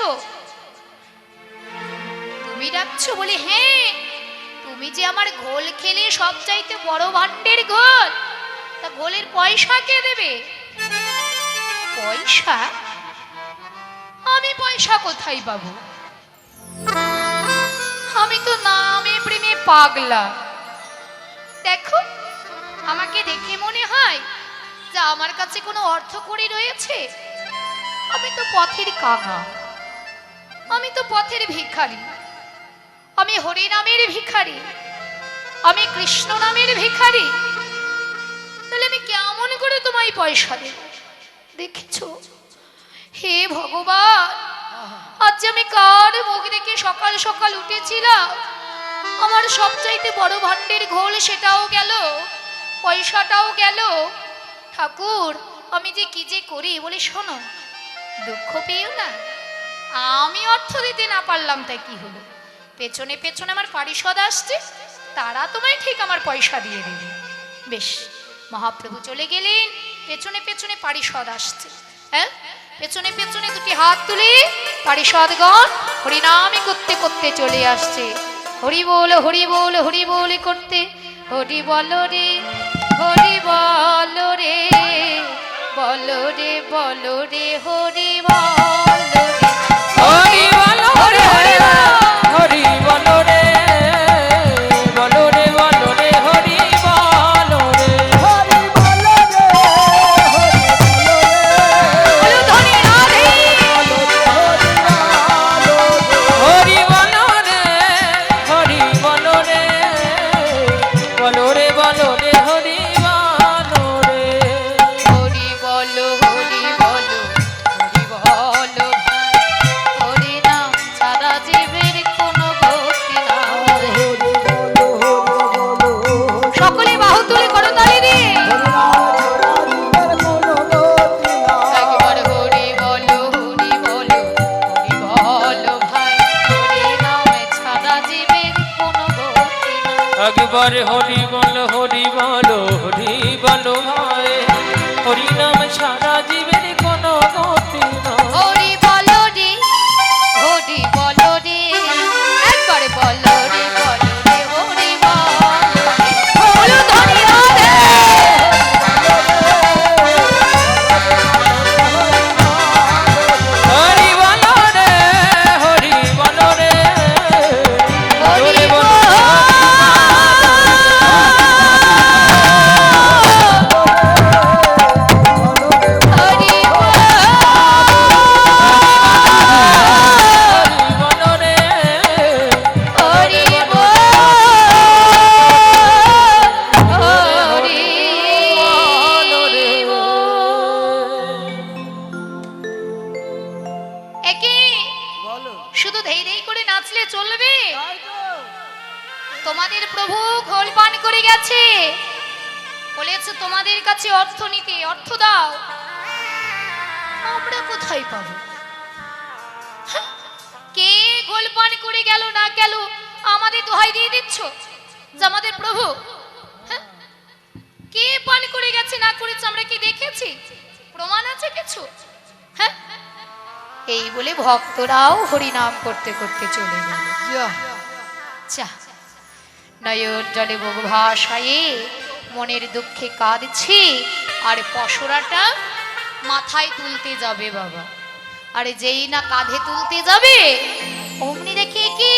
তুমি ডাকছো? বলে হ্যাঁ, তুমি যে আমার ঘোল খেলে সব চাইতে বড় ভাণ্ডের ঘোল, তা ঘোলের পয়সা কে দেবে? পয়সা? আমি পয়সা কোথায় পাবো? আমি তো নামে প্রেমে পাগলা। দেখো, আমাকে দেখে মনে হয় যে আমার কাছে কোনো অর্থ কড়ি রয়েছে? আমি তো পথের কাঙা, আমি তো পথের ভিখারি, আমি হরি নামের ভিখারি, আমি কৃষ্ণ নামের ভিখারি। তাহলে আমি কেমন করে তোমায় পয়সা দেব? দেখেছো, হে ভগবান, আজ আমি কার মুখ দেখে সকাল সকাল উঠেছিলাম, আমার সবচাইতে বড় ভাণ্ডের ঘোল সেটাও গেল, পয়সাটাও গেল। ঠাকুর, আমি যে কি যে করি। বলে শোনো, দুঃখ পেও না, আমি অর্থ দিতে না পারলাম তাই কি হলো, পেছনে পেছনে আমার পারিষদ আসছে, তারা তোমায় ঠিক আমার পয়সা দিয়ে দেবে। বেশ, মহাপ্রভু চলে গেলেন। পেছনে পেছনে পারিষদ আসছে। হ্যাঁ, পেছনে পেছনে দুটি হাত তুলে পারিষদগণ হরিনামে করতে করতে চলে আসছে। হরি বল হরি বল হরি বল করতে, হরি বল রে হরি বল রে, বল রে বল রে হরি বল রে, হরি বলো রে হরি বলো রে, বলো রে বলো রে হরি বলো রে, হরি বলো রে, হরি বলো রে, বলো ধনী রাধে। হরি বলো রে, হরি বলো রে বলো রে বলো রে হরি বলো রে, হরি বলো হরি বলো হরি বলো, হরি নাম ছাড়া জীবের কোনো গতি নাই। হরি বলো, হরি বলো, সকলে বাহু তুলে করতালি দিয়ে হরি নাম ছাড়া জীবের কোনো গতি নাই। একবার হরি বলো হরি বলো হরি বলো ভাই, হরি নামে ছাড়া জীবের কোনো গতি নাই। একবার হরি বলো হরি বলো হরি বলো ভাই, হরি নাম ছাড়া জীবের কোনো গতি নাই। হরি বলো রে হরি বলো রে, একবার বলো রে বলো রে হরি বলো রে, বলো ধনী রাধে। হরি বলো রে হরি বলো রে, হরি বলো রে বলো হরি হরি বলো রে, হরি হরি বলো রে। একে বলো, শুধু ধেই ধেই করে নাচলে চলবে? তাই তো? তোমাদের প্রভু ঘোল পান করে গেছে, বলেছে তোমাদের কাছে অর্থ নিতে, অর্থ দাও। আমরা কোথায় পাবো? হ্যাঁ, কে ঘোল পান করে গেল না গেল আমাদের দোহাই দিয়ে দিচ্ছ যে আমাদের প্রভু? হ্যাঁ, কে পান করে গেছে না করেছে আমরা কি দেখেছি? প্রমাণ আছে কিছু? হ্যাঁ, এই বলে ভক্তরাও হরিনাম করতে করতে চলে গেল। যা, নয়ন জলে বহু ভাষায়ে মনের দুঃখে কাঁদছি, আর পশরাটা মাথায় তুলতে যাবে বাবা। আরে যেই না কাঁধে তুলতে যাবে অমনি দেখে কি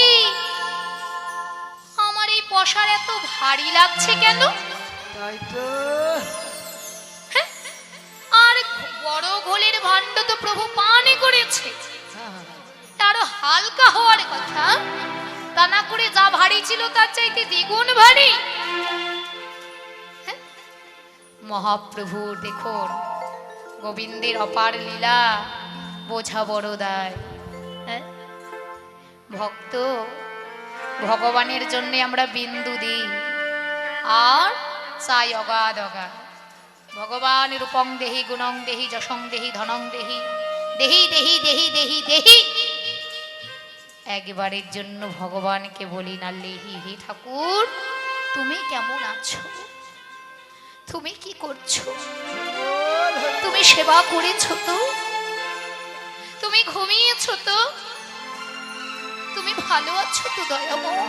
আমার এই পশার এত ভারী লাগছে কেন? তাই তো? হ্যাঁ, আর বড় ঘোলের ভাণ্ড তো প্রভু পানই করেছে, আরো হালকা হওয়ার কথা, তা না করে যা ভারী ছিল তার চাইতে দ্বিগুণ ভারী। হ্যাঁ? মহাপ্রভু দেখুন গোবিন্দের অপার লীলা, বোঝা বড় দায়। হ্যাঁ? ভক্ত ভগবানের জন্য আমরা বিন্দু দিই আর চাই অগাধ অগাধ। ভগবান রূপং দেহি গুণং দেহি যশং দেহি ধনং দেহি, দেহি দেহি দেহি দেহি দেহি। একবারের জন্য ভগবানকে বলি না লেহি, হে ঠাকুর তুমি কেমন আছো, তুমি কি করছো, তুমি সেবা করেছো তো, তুমি ঘুমিয়েছো তো, তুমি ভালো আছো তো দয়াময়?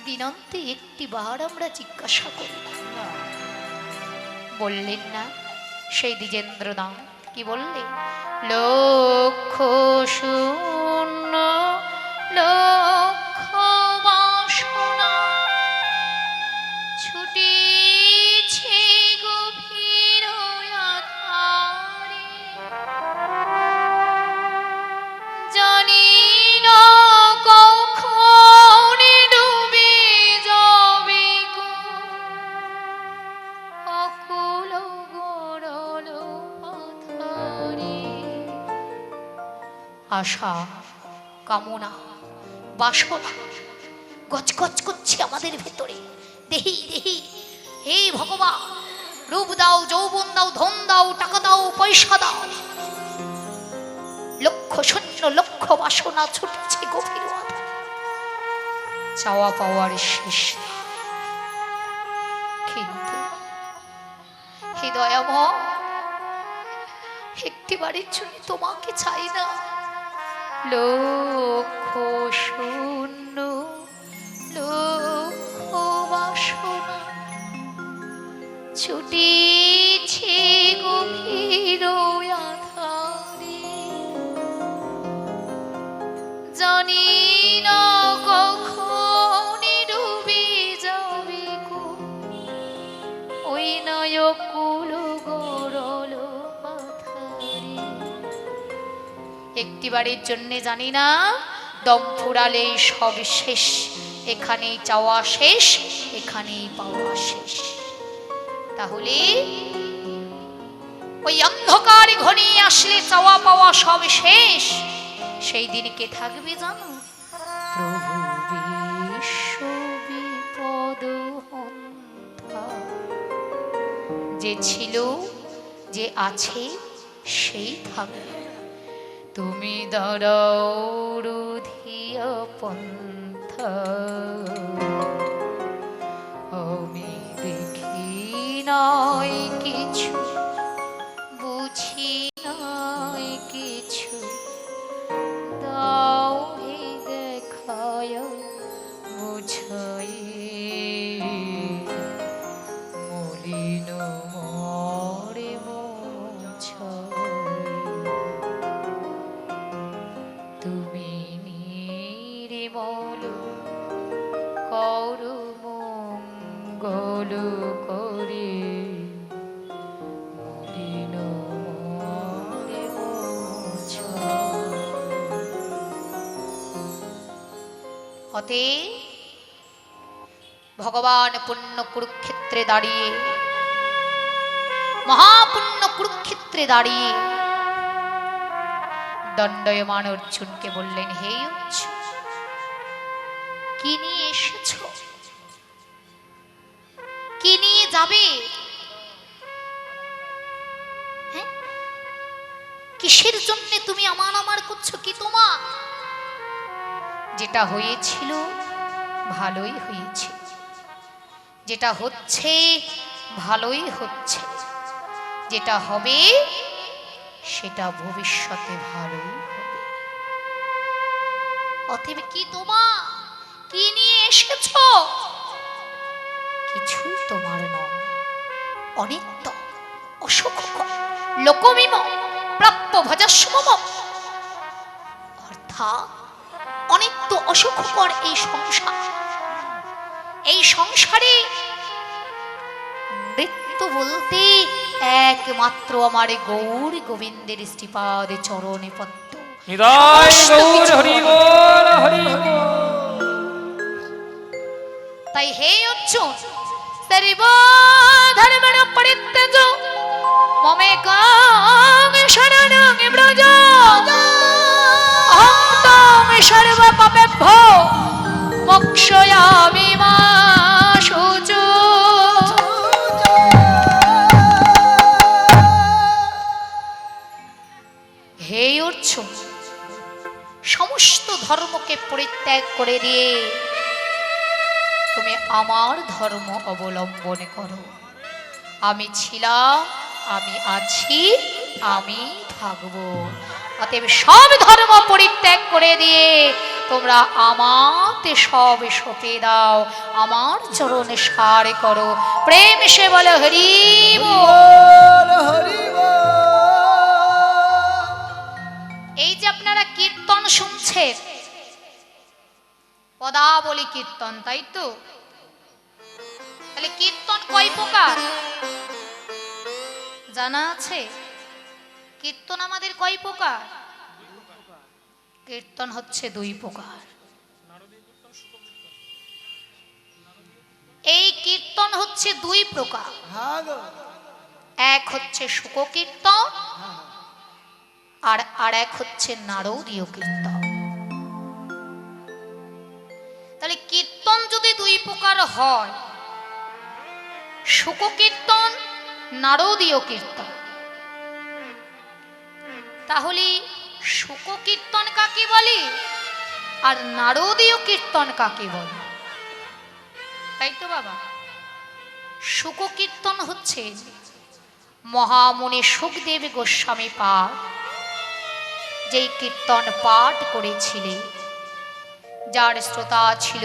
দিনান্তে একটি বার আমরা জিজ্ঞাসা করি না। বললেন না সেই দ্বিজেন্দ্রনাথ, কি বললে? লক্ষ শূন্য লক্ষ বাসনা ছুটিছে গভীর আধারে, জানি না কখন ডুবে যাবে গো অকুল গরল পাথারে। আশা কামনা বাসনা গজগজ করছে আমাদের ভেতরে, দেহি দেহি হে ভগবান রূপ দাও, যৌবন দাও, ধন দাও, টাকা দাও, পয়সা দাও। লক্ষ শূন্য লক্ষ বাসনা ছুটছে গভীর আধারে, চাওয়া পাওয়ার শেষ। কিন্তু হে দয়াময়, একটি বাড়ির জন্য তোমাকে চাই না। লক্ষ শূন্য লক্ষ বাসনা ছুটিছে গভীর আধারে, জানি না কখন ডুবে যাবে গো ওই নয়কুল গরল পাথারে। একটি বাড়ির জন্য জানি না, দম ফুরালে সব শেষ, এখানেই চাওয়া শেষ, এখানেই পাওয়া শেষ। তাহলে ওই অন্ধকার ঘনিয়ে আসলে চাওয়া পাওয়া সব শেষ, সেই দিন কে থাকবে জানো? প্রভু বিশ্ব বিপদ হন্তা, যে ছিল যে আছে সেই থাকবে। তুমি দাঁড়াও রুধিয়া পন্থা, আমি দেখি নাই কিছু, বুঝি নাই কিছু, দাও হে দেখায় বুঝাই মলিন মরে মোছাই। তুমি নির্মল করো মঙ্গল করে মলিন মরে মোছাই। অতএব ভগবান পুণ্য কুরুক্ষেত্রে দাঁড়িয়ে, মহাপুণ্য কুরুক্ষেত্রে দাঁড়িয়ে দণ্ডায়মান অর্জুনকে বললেন, হে অর্জুন, কি নিয়ে এসেছ? কি নিয়ে যাবে? হ্যাঁ, কিসের জন্য তুমি আমার আমার করছো? কি তোমার? যেটা হয়েছিল ভালোই হয়েছে, যেটা হচ্ছে ভালোই হচ্ছে, যেটা হবে সেটা ভবিষ্যতে ভালোই হবে। অতএব কি তোমার? কি নিয়ে এসেছ? কিছুই তোমার নয়। অনিত্য অসুখকর লোকমিম প্রাপ্য ভজস্মম, অর্থাৎ অনিত্য অসুখকর এই সংসার, এই সংসারে মৃত্যু বলতে একমাত্র আমার গৌর গোবিন্দের শ্রীপাদে চরণে পদ্ম। নিতাই গৌর হরি বল হরি বল। তাই হে অর্জুন, সর্ব ধর্মণ পরিত্যজ মমেকাং শরণং ব্রজ, অহং ত্বং সর্ব পাপেভ্যো মোক্ষয়ামি মা শুচো। হে অর্জুন, সমস্ত ধর্মকে পরিত্যাগ করে দিয়ে তুমি আমার ধর্ম অবলম্বন করো। আমি ছিলাম, আমি আছি, আমি থাকবো। অতএব সব ধর্ম পরিত্যাগ করে দিয়ে তোমরা আমাতে সব সঁপে দাও, আমার চরণে সারে করো। প্রেম সে বলে হরি বল। হরি বল। এই যে আপনারা কীর্তন শুনছেন, পদাবলী কীর্তন, তাই তো? তাহলে কীর্তন কয় প্রকার জানা আছে? কীর্তন আমাদের কয় প্রকার? কীর্তন হচ্ছে দুই প্রকার। এই কীর্তন হচ্ছে দুই প্রকার। হ্যাঁ গো। এক হচ্ছে শুক কীর্তন, আর এক হচ্ছে নারদীয় কীর্তন। তাহলে কীর্তন যদি দুই প্রকার হয়, শুক কীর্তন, নারদীয় কীর্তন, তাহলে শুক কীর্তন কাকে বলে আর নারদীয় কীর্তন কাকে বলে? তাই তো বাবা? শুক কীর্তন হচ্ছে মহামুনি সুখদেব গোস্বামী পাঠ যেই কীর্তন পাঠ করেছিলেন, যার শ্রোতা ছিল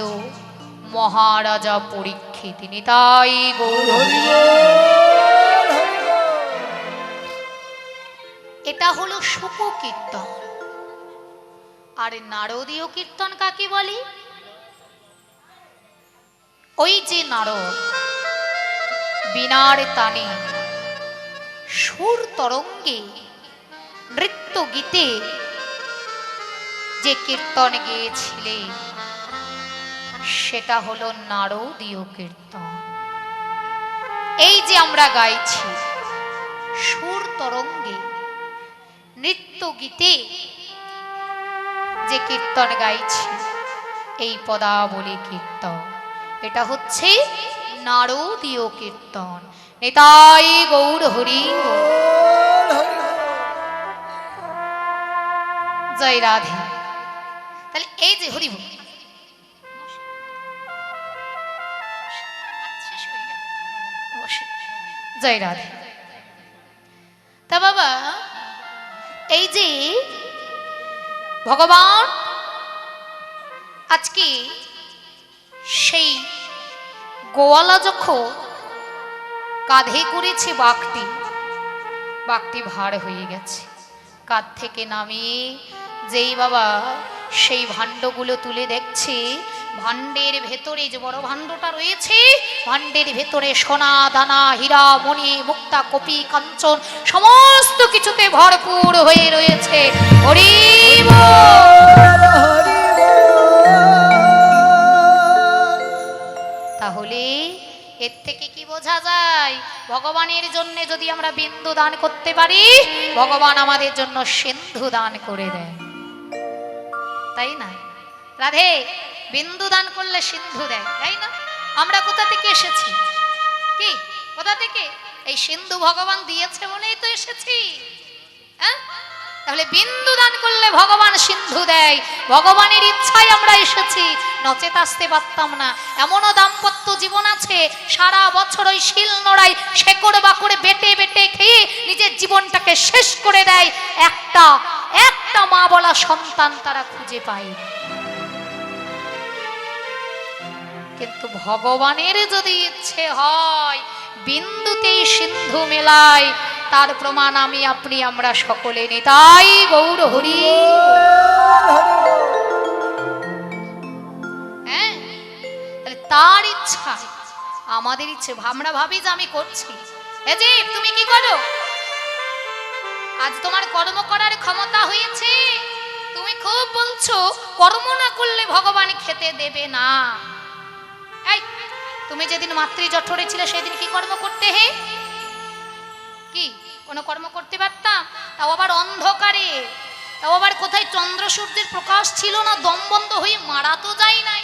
মহারাজা পরীক্ষিত। নিতাই গৌর হরি বল। এটা হলো শুক কীর্তন। আর নারদীয় কীর্তন কাকে বলে? ওই যে নারদ বিনার তানে সুর তরঙ্গে নৃত্য গীতে যে কীর্তন গেয়েছিলেন, সেটা হলো নারদীয় কীর্তন। এই যে আমরা গাইছি সুর তরঙ্গে নৃত্য গীতে যে কীর্তন গাইছি, এই পদাবলী কীর্তন, এটা হচ্ছে নারদীয় কীর্তন। নিতাই গৌর হরি বল। জয় রাধে। তাহলে এই যে হরি বল, জয় রাধে। তা বাবা, এই যে ভগবান আজকে সেই গোয়ালা যখন কাঁধে করেছে বাঘটি ভার হয়ে গেছে, কাঁধ থেকে নামিয়ে যেই বাবা সেই ভাণ্ডগুলো তুলে দেখছে, ভাণ্ডের ভেতরে যে বড় ভাণ্ডটা রয়েছে, ভাণ্ডের ভেতরে সোনা দানা হীরা মণি মুক্তা কপি কাঞ্চন সমস্ত কিছুতে ভরপুর হয়ে রয়েছে। হরি বল, হরি বল। তাহলে এর থেকে কি বোঝা যায়? ভগবানের জন্য যদি আমরা বিন্দু দান করতে পারি, ভগবান আমাদের জন্য সিন্ধু দান করে দেয়, তাই না? রাধে, বিন্দু দান করলে সিন্ধু দেয়, তাই না? আমরা কোথা থেকে এসেছি? কি কোথা থেকে? এই সিন্ধু ভগবান দিয়েছে বলেই তো এসেছি। হ্যাঁ, তাহলে বিন্দু দান করলে ভগবান সিন্ধু দেয়। ভগবানের ইচ্ছায় আমরা এসেছি, নচেত আসতে পারতাম না। এমনও দাম্পত্য জীবন আছে, সারা বছর ওই শিল নোড়াই শেকড় বাকড়ে বেটে বেটে খেয়ে নিজের জীবনটাকে শেষ করে দেয়। একটা মা বলা সন্তান তারা খুঁজে পায়। কিন্তু ভগবানের যদি ইচ্ছে হয় বিন্দুতেই সিন্ধু মেলায়, তার প্রমাণ আমি আপনি আমরা সকলে। নিতাই গৌর হরি। হ্যাঁ, তার ইচ্ছা আমাদের ইচ্ছে। আমরা ভাবি যে আমি করছি, এ যে তুমি কি করো, আজ তোমার কর্ম করার ক্ষমতা হয়েছে, তুমি খুব বলছো কর্ম না করলে ভগবান খেতে দেবে না। এই তুমি যেদিন মাতৃ জঠরে ছিলে সেদিন কি কর্ম করতে? হে, কি কোনো কর্ম করতে পারতাম? তাও আবার অন্ধকারে, তাও আবার কোথায় চন্দ্র সূর্যের প্রকাশ ছিল না, দম বন্ধ হয়ে মারা তো যায় নাই।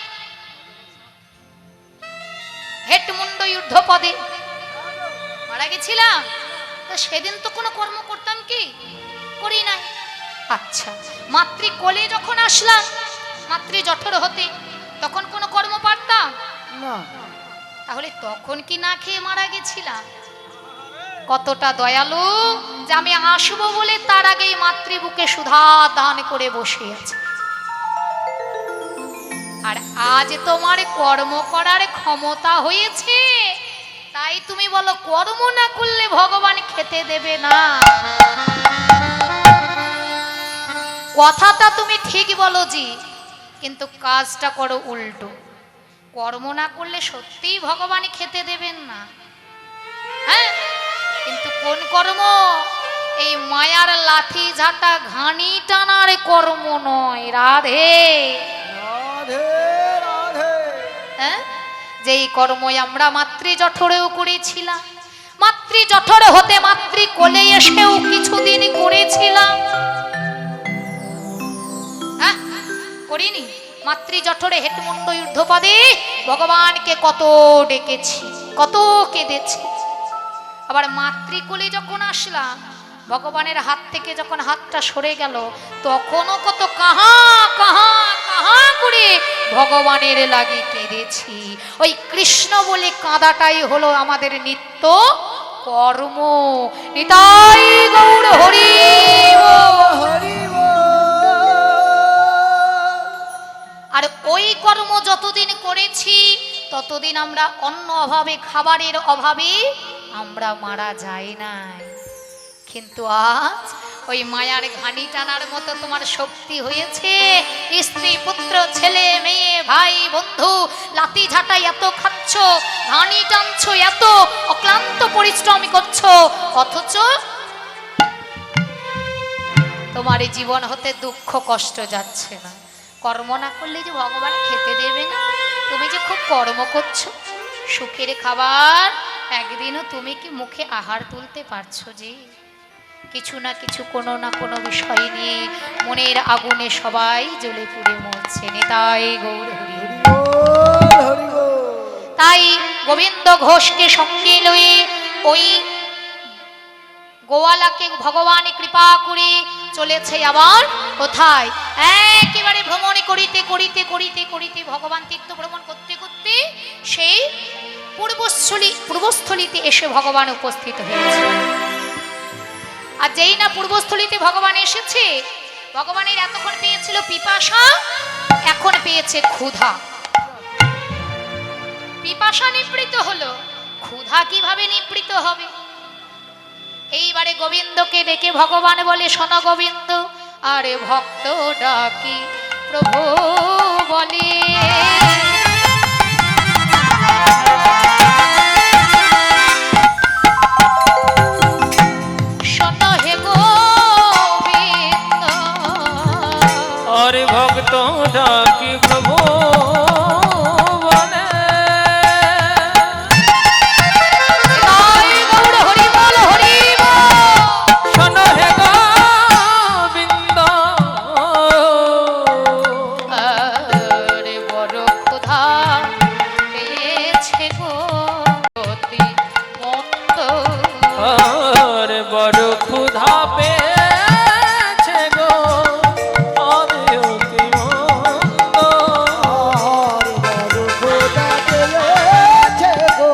হেটমুন্ড যুদ্ধ পদে মারা গেছিলাম, সেদিন তো কোনো কর্ম করতাম কি? করি নাই। আচ্ছা, মাতৃ কোলে যখন আসলাম মাতৃ জঠর হতে, তখন কোনো কর্ম পারতাম না। তাহলে তখন কি না খেয়ে মারা গেছিলাম? কতটা দয়ালু যে আমি আসবো বলে তার আগেই মাতৃবুকে সুধা দান করে বসে আছে। আর আজ তোমার কর্ম করার ক্ষমতা হয়েছে, তাই তুমি বলো কর্ম না করলে ভগবান খেতে দেবে না। কথাটা তুমি ঠিক বলো জি, কিন্তু কাজটা করো উল্টো। কর্ম না করলে সত্যিই ভগবান খেতে দেবেন না। হ্যাঁ, কিন্তু কোন কর্ম? এই মায়ার লাঠি ঝাঁটা ঘানি টানার কর্ম নয়। রাধে রাধে রাধে। হ্যাঁ, যেই কর্ম আমরা মাতৃ জঠরেও করেছিলাম, মাতৃ জঠর হতে মাতৃ কোলে এসেও কিছুদিন করেছিলাম। হ্যাঁ, করিনি? মাতৃ জঠরে হেটমুন্ড যুদ্ধপদে ভগবানকে কত ডেকেছি, কত কেঁদেছি। আবার মাতৃকোলে যখন আসলাম, ভগবানের হাত থেকে যখন হাতটা সরে গেল, তখনও কত কাহা কাহা কাহা করে ভগবানের লাগি কেঁদেছি। ওই কৃষ্ণ বলে কাঁদাটাই হলো আমাদের নিত্য কর্ম। নিতাই গৌর হরি বল। হরি বল। আর ওই কর্ম যতদিন করেছি ততদিন আমরা অন্ন অভাবে, খাবারের অভাবে আমরা মারা যাই নাই। কিন্তু আজ ওই মায়ার ঘানি টানার মতো তোমার শক্তি হয়েছে। স্ত্রী, পুত্র, ছেলে, মেয়ে, ভাই, বন্ধু লাতি ঝাঁটাই এত খাচ্ছ, ঘানি টানছো, এত অক্লান্ত পরিশ্রম করছো, অথচ তোমার এই জীবন হতে দুঃখ কষ্ট যাচ্ছে না। কর্ম না করলে যে ভগবান খেতে দেবে না। তুমি যে খুব কর্ম করছো, সুখের খাবার একদিনও তুমি কি মুখে আহার তুলতে পারছো? যে কিছু না কিছু, কোনো না কোনো বিষয় নিয়ে মনের আগুনে সবাই জ্বলে পুড়ে মরছে। নিতাই গৌর হরি। হরি বল। হরি বল। তাই গোবিন্দ ঘোষকে সঙ্গে লয়ে ওই গোয়ালাকে ভগবান কৃপা করে চলেছে আবার কোথায়? একেবারে ভ্রমণ করিতে করিতে করিতে করিতে ভগবান তীর্থ ভ্রমণ করতে করতে সেই পূর্বস্থলীতে এসে ভগবান উপস্থিত হয়েছে। আর যেই না পূর্বস্থলীতে ভগবান এসেছে, ভগবানের এতক্ষণ পেয়েছিল পিপাসা, এখন পেয়েছে ক্ষুধা। পিপাসা নিবৃত হলো, ক্ষুধা কিভাবে নিবৃত হবে? এইবারে গোবিন্দকে ডেকে ভগবান বলে, শোনো গোবিন্দ, আরে ভক্ত ডাকি প্রভু বলে, শোনো হে গোবিন্দ, আরে ভক্ত ডাকি প্রভু বলে। নিতাই গৌর হরি বল। হরি বল। শোনো হে গোবিন্দ, আরে বড় ক্ষুধা পেয়েছে গো অতি মন্দ। আরে বড় ক্ষুধা পেয়েছে গো আমি অতি মন্দ। আর বড় খোদা পেয়েছে গো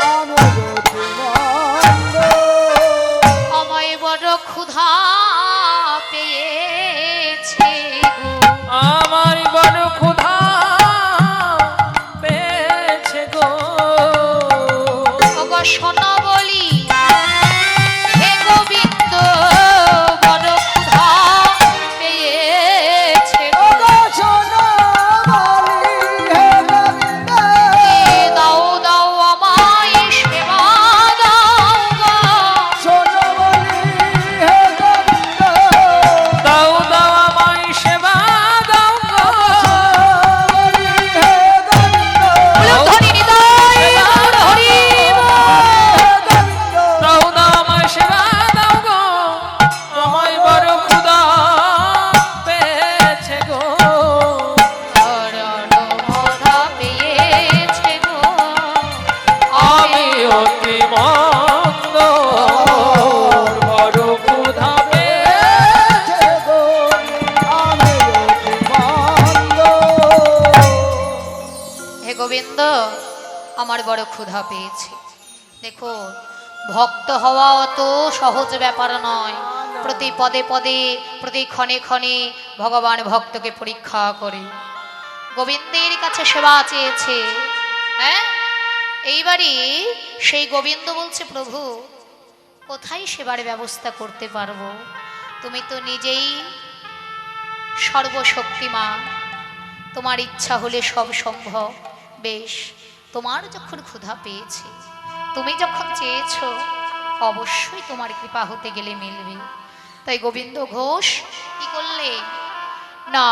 আমার অতি মন্দ। আমায় বড় ক্ষুধা পেয়েছে গো। আমার বড় ক্ষুধা পেয়েছে গো। ওগো শোনো বলি হে গোবিন্দ, বড় ক্ষুধা পেয়েছে গো। ওগো শোনো বলি হে গোবিন্দ, দাও দাও আমায় সেবা দাও গো। শোনো বলি হে গোবিন্দ, দাও দাও আমায় সেবা দাও গো। বলি হে গোবিন্দ, ধরি নিতাই গৌর হরি বল। হে গোবিন্দ, দাও দাও আমায় সেবা দাও গো। আমায় বড় ক্ষুধা পেয়েছে গো। বড় ক্ষুধা পেয়েছে গো। আমি অতি মন্দ। বড় ক্ষুধা পেয়েছে হে গো আমি অতি মন্দ। হে গোবিন্দ, আমার বড় ক্ষুধা পেয়েছে। দেখো, ভক্ত হওয়া অত সহজ ব্যাপার নয়। প্রতি পদে পদে, প্রতি ক্ষণে ক্ষণে ভগবান ভক্তকে পরীক্ষা করে। গোবিন্দের কাছে সেবা চেয়েছে। হ্যাঁ, এইবারে সেই গোবিন্দ বলছে, প্রভু কোথায় সেবার ব্যবস্থা করতে পারবো? তুমি তো নিজেই সর্বশক্তিমান, তোমার ইচ্ছা হলে সব সম্ভব। বেশ, তোমার যখন ক্ষুধা পেয়েছে, তুমি যখন চেয়েছো, অবশ্যই তোমার কৃপা হতে গেলে মিলবে। তাই গোবিন্দ ঘোষ কি করলে না,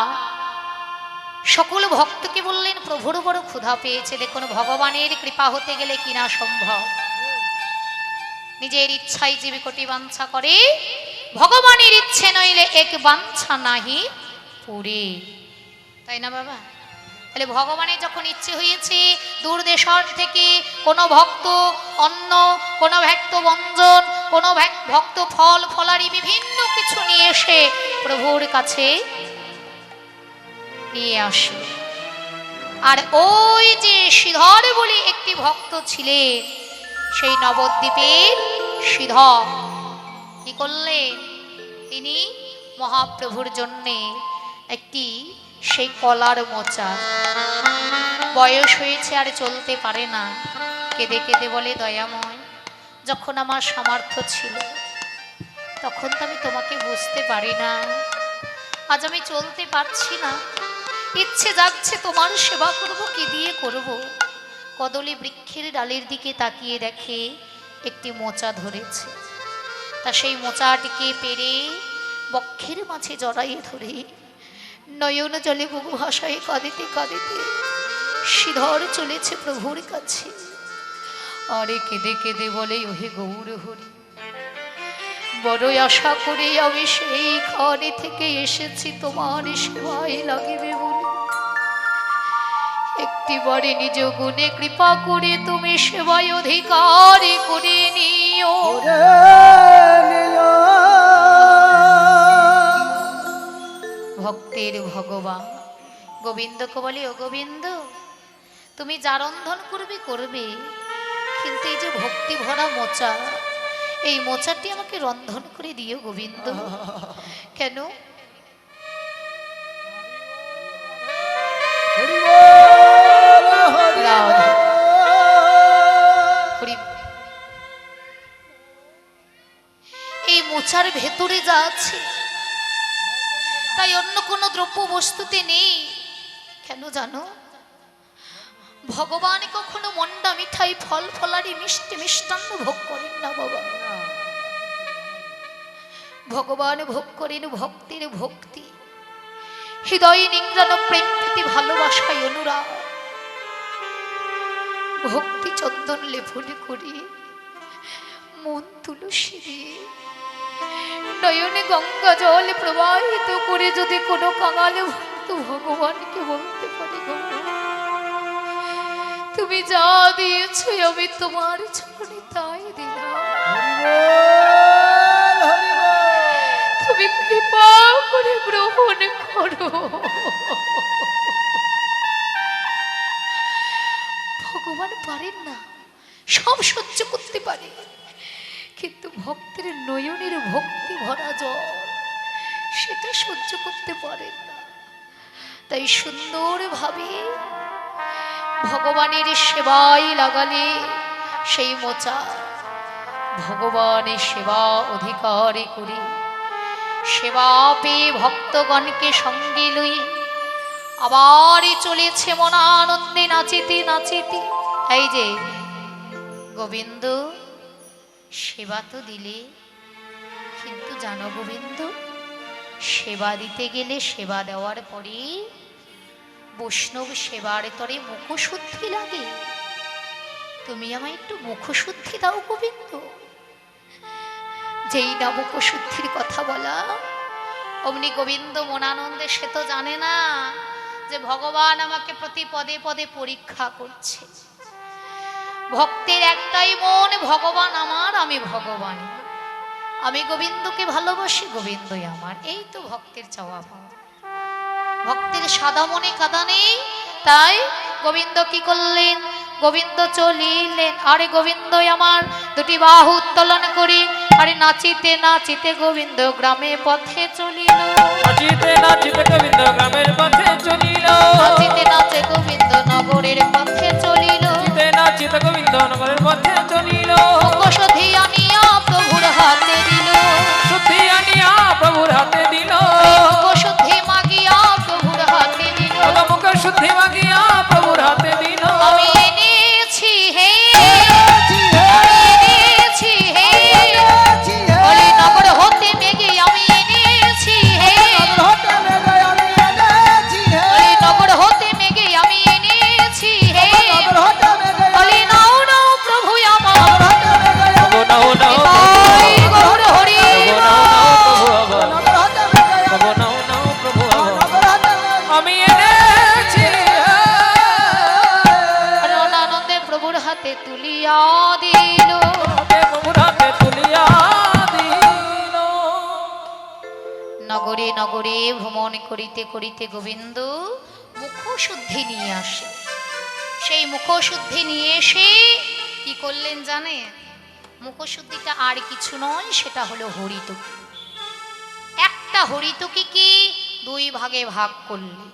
সকল ভক্তকে বললেন, প্রভুর বড় ক্ষুধা পেয়েছে, দেখুন ভগবানের কৃপা হতে গেলে কিনা সম্ভব। নিজের ইচ্ছায় জীবে কোটি বাঞ্ছা করে, ভগবানের ইচ্ছে নইলে এক বাঞ্ছা নাহি পুরে। তাই না বাবা? তাহলে ভগবানের যখন ইচ্ছে হয়েছে দূর দেশর থেকে কোনো ভক্ত অন্ন, কোনো ভক্ত ব্যঞ্জন, কোনো ভক্ত ফল ফলারি বিভিন্ন কিছু নিয়ে এসে প্রভুর কাছে নিয়ে আসে। আর ওই যে শ্রীধর বলে একটি ভক্ত ছিলেন, সেই নবদ্বীপের শ্রীধর কি করলেন, তিনি মহাপ্রভুর জন্যে একটি সেই কলার মোচা, বয়স হয়েছে আর চলতে পারে না, কেঁদে কেঁদে বলে, দয়াময়, যখন আমার সামর্থ্য ছিল তখন তো আমি তোমাকে বুঝতে পারি না, আজ আমি চলতে পারছি না, ইচ্ছে যাচ্ছে তোমার সেবা করব, কি দিয়ে করব। কদলী বৃক্ষের ডালের দিকে তাকিয়ে দেখে একটি মোচা ধরেছে, তা সেই মোচাটিকে পেরে বক্ষের মাঝে জড়াইয়ে ধরে নয়ন জলে বহু ভাষায় কাঁদিতে কাঁদিতে শ্রীধর চলেছে প্রভুর কাছে। আরে কেঁদে কেঁদে বলে, ওহে গৌর হরি, বড়ই আশা করে আমি সেই ঘরে থেকে এসেছি তোমার সেবায় লাগিবে বলে, একটিবারে নিজ গুণে কৃপা করে তুমি সেবায় অধিকার করে নিও। ভক্তের ভগবান গোবিন্দকে বলে, ও গোবিন্দ, তুমি যা রন্ধন করবে করবে, কিন্তু এই যে ভক্তি ভরা মোচা, এই মোচাটি আমাকে রন্ধন করে দিও গোবিন্দ। কেন? এই মোচার ভেতরে যা আছে তাই অন্য কোনো দ্রব্য বস্তুতে নেই। কেন জানো? ভগবান কখনো মন্ডা মিঠাই ফল ফলারি মিষ্টি মিষ্টান্ন ভোগ করেন না বাবা। ভগবান ভোগ করেন ভক্তের ভক্তি, হৃদয়ে নিংড়ানো প্রেম প্রীতি ভালোবাসায় অনুরাগ। ভক্তি চন্দন লেপন করে, মন তুলসী দিয়ে, নয়নে গঙ্গা জল প্রবাহিত করে যদি কোনো কাঙালে ভক্ত ভগবানকে বলতে পারে, তুমি যা দিয়েছো আমি তোমার চরণে তাই দিলাম, তুমি কৃপা করে গ্রহণ করো। ভগবান পারেন না, সব সহ্য করতে পারে, কিন্তু ভক্তের নয়নের ভক্তি ভরা জল সেটা সহ্য করতে পারেন না। তাই সুন্দরভাবে ভগবানের সেবায় লাগালে সেই মোচা ভগবানের সেবা অধিকারে করি, সেবা পেয়ে ভক্তগণকে সঙ্গে লই আবারই চলেছে মনানন্দে নাচিতে নাচিতে। এই যে গোবিন্দ সেবা তো দিলে, কিন্তু জানো গোবিন্দ, সেবা দিতে গেলে সেবা দেওয়ার পরে বৈষ্ণব সেবার তরে মুখশুদ্ধি লাগে। তুমি আমায় একটু মুখশুদ্ধি দাও গোবিন্দ। যেই না মুখশুদ্ধির কথা বলা, অমনি গোবিন্দ মনানন্দে সে তো জানে না যে ভগবান আমাকে প্রতি পদে পদে পরীক্ষা করছে। ভক্তের একটাই মন, ভগবান আমার, আমি ভগবান, আমি গোবিন্দকে ভালোবাসি, গোবিন্দই আমার, এই তো ভক্তের চাওয়া পাওয়া। ভক্তের সাদা মনে কাদা নেই, তাই গোবিন্দ কি করলেন? গোবিন্দ চলিলেন, আরে গোবিন্দই আমার, দুটি বাহু উত্তোলন করি, আরে নাচিতে নাচিতে গোবিন্দ গ্রামে পথে চলিল, নাচিতে নাচিতে গোবিন্দ গ্রামের পথে চলিল, নাচিতে নাচে গোবিন্দ নগরের পথে চলিল, নাচিতে নাচিতে গোবিন্দ নগরের পথে চলিল, মুখশুদ্ধি আনিয়া প্রভুর হাতে দিল, শুদ্ধি আনিয়া প্রভুর হাতে দিল, মুখশুদ্ধি মাগিয়া প্রভুর হাতে দিল, মুখ শুদ্ধি মাগিয়া প্রভুর হাতে দিল। আমি এনেছি হে, এনেছি হে, বলে নগর হতে মেঘে আমি এনেছি হে, বলে নগর হতে মেঘে আমি এনেছি হে, বলে নাও নাও প্রভু আমার, নাও নাও তাই গৌর হরি নাও নাও প্রভু আমি এনেছি, আনন্দে প্রভুর হাতে তুলিয়া দিল। প্রভুর হাতে তুলিয়া দিল। নগরে নগরে ভ্রমণ করিতে করিতে গোবিন্দ মুখশুদ্ধি নিয়ে আসে। সেই মুখশুদ্ধি নিয়ে এসে কি করলেন জানে? মুখশুদ্ধিটা আর কিছু নয়, সেটা হলো হরিতকি। একটা হরিতকিকে দুই ভাগে ভাগ করলেন,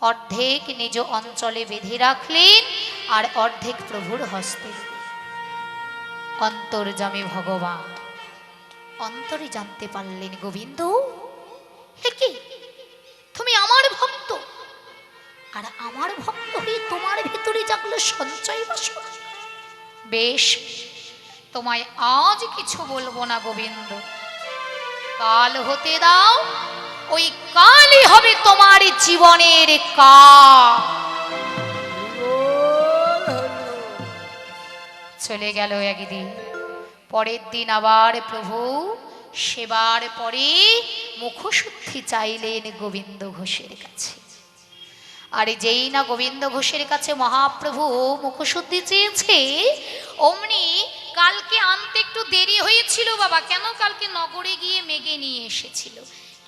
অর্ধেক নিজ অঞ্চলে বেঁধে রাখলেন আর অর্ধেক প্রভুর হস্তে দিলেন। অন্তর্যামী ভগবান অন্তরে জানতে পারলেন, গোবিন্দ হে কি, তুমি আমার ভক্ত, আর আমার ভক্ত হয়ে তোমার ভিতরে জাগলো সঞ্চয় বাসনা। বেশ, তোমায় আজ কিছু বলবো না গোবিন্দ, কাল হতে দাও, ওই কালই হবে তোমার জীবনের কাল। চলে গেল একদিন, পরের দিন আবার প্রভু সেবার পরে মুখশুদ্ধি চাইলেন গোবিন্দ ঘোষের কাছে। আর যেই না গোবিন্দ ঘোষের কাছে মহাপ্রভু মুখশুদ্ধি চেয়েছে, অমনি কালকে আনতে একটু দেরি হয়েছিল বাবা, কেন কালকে নগরে গিয়ে মেঘে নিয়ে এসেছিল,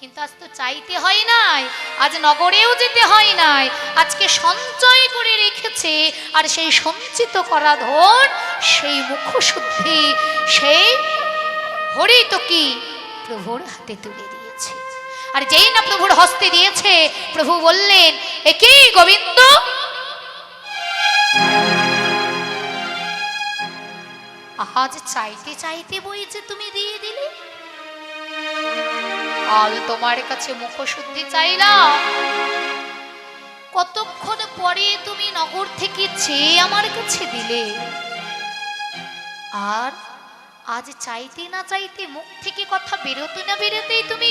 কিন্তু আজ তো চাইতে হয় নাই, আজ নগরেও যেতে হয় নাই, আজকে সঞ্চয় করে রেখেছে, আর সেই সঞ্চিত করা ধন, সেই মুখশুদ্ধি, সেই হরিতকি প্রভুর হাতে তুলে দিয়েছে। আর যেই না প্রভুর হস্তে দিয়েছে, প্রভু বললেন, এ কি গোবিন্দ, আজ চাইতে চাইতে বই যে তুমি দিয়ে দিলে, কাল তোমার কাছে মুখশুদ্ধি চাইলাম, কতক্ষণ পরে তুমি নগর থেকে চেয়ে আমার কাছে দিলে, আর আজ চাইতে না চাইতে মুখ থেকে কথা বেরোতে না বেরোতেই তুমি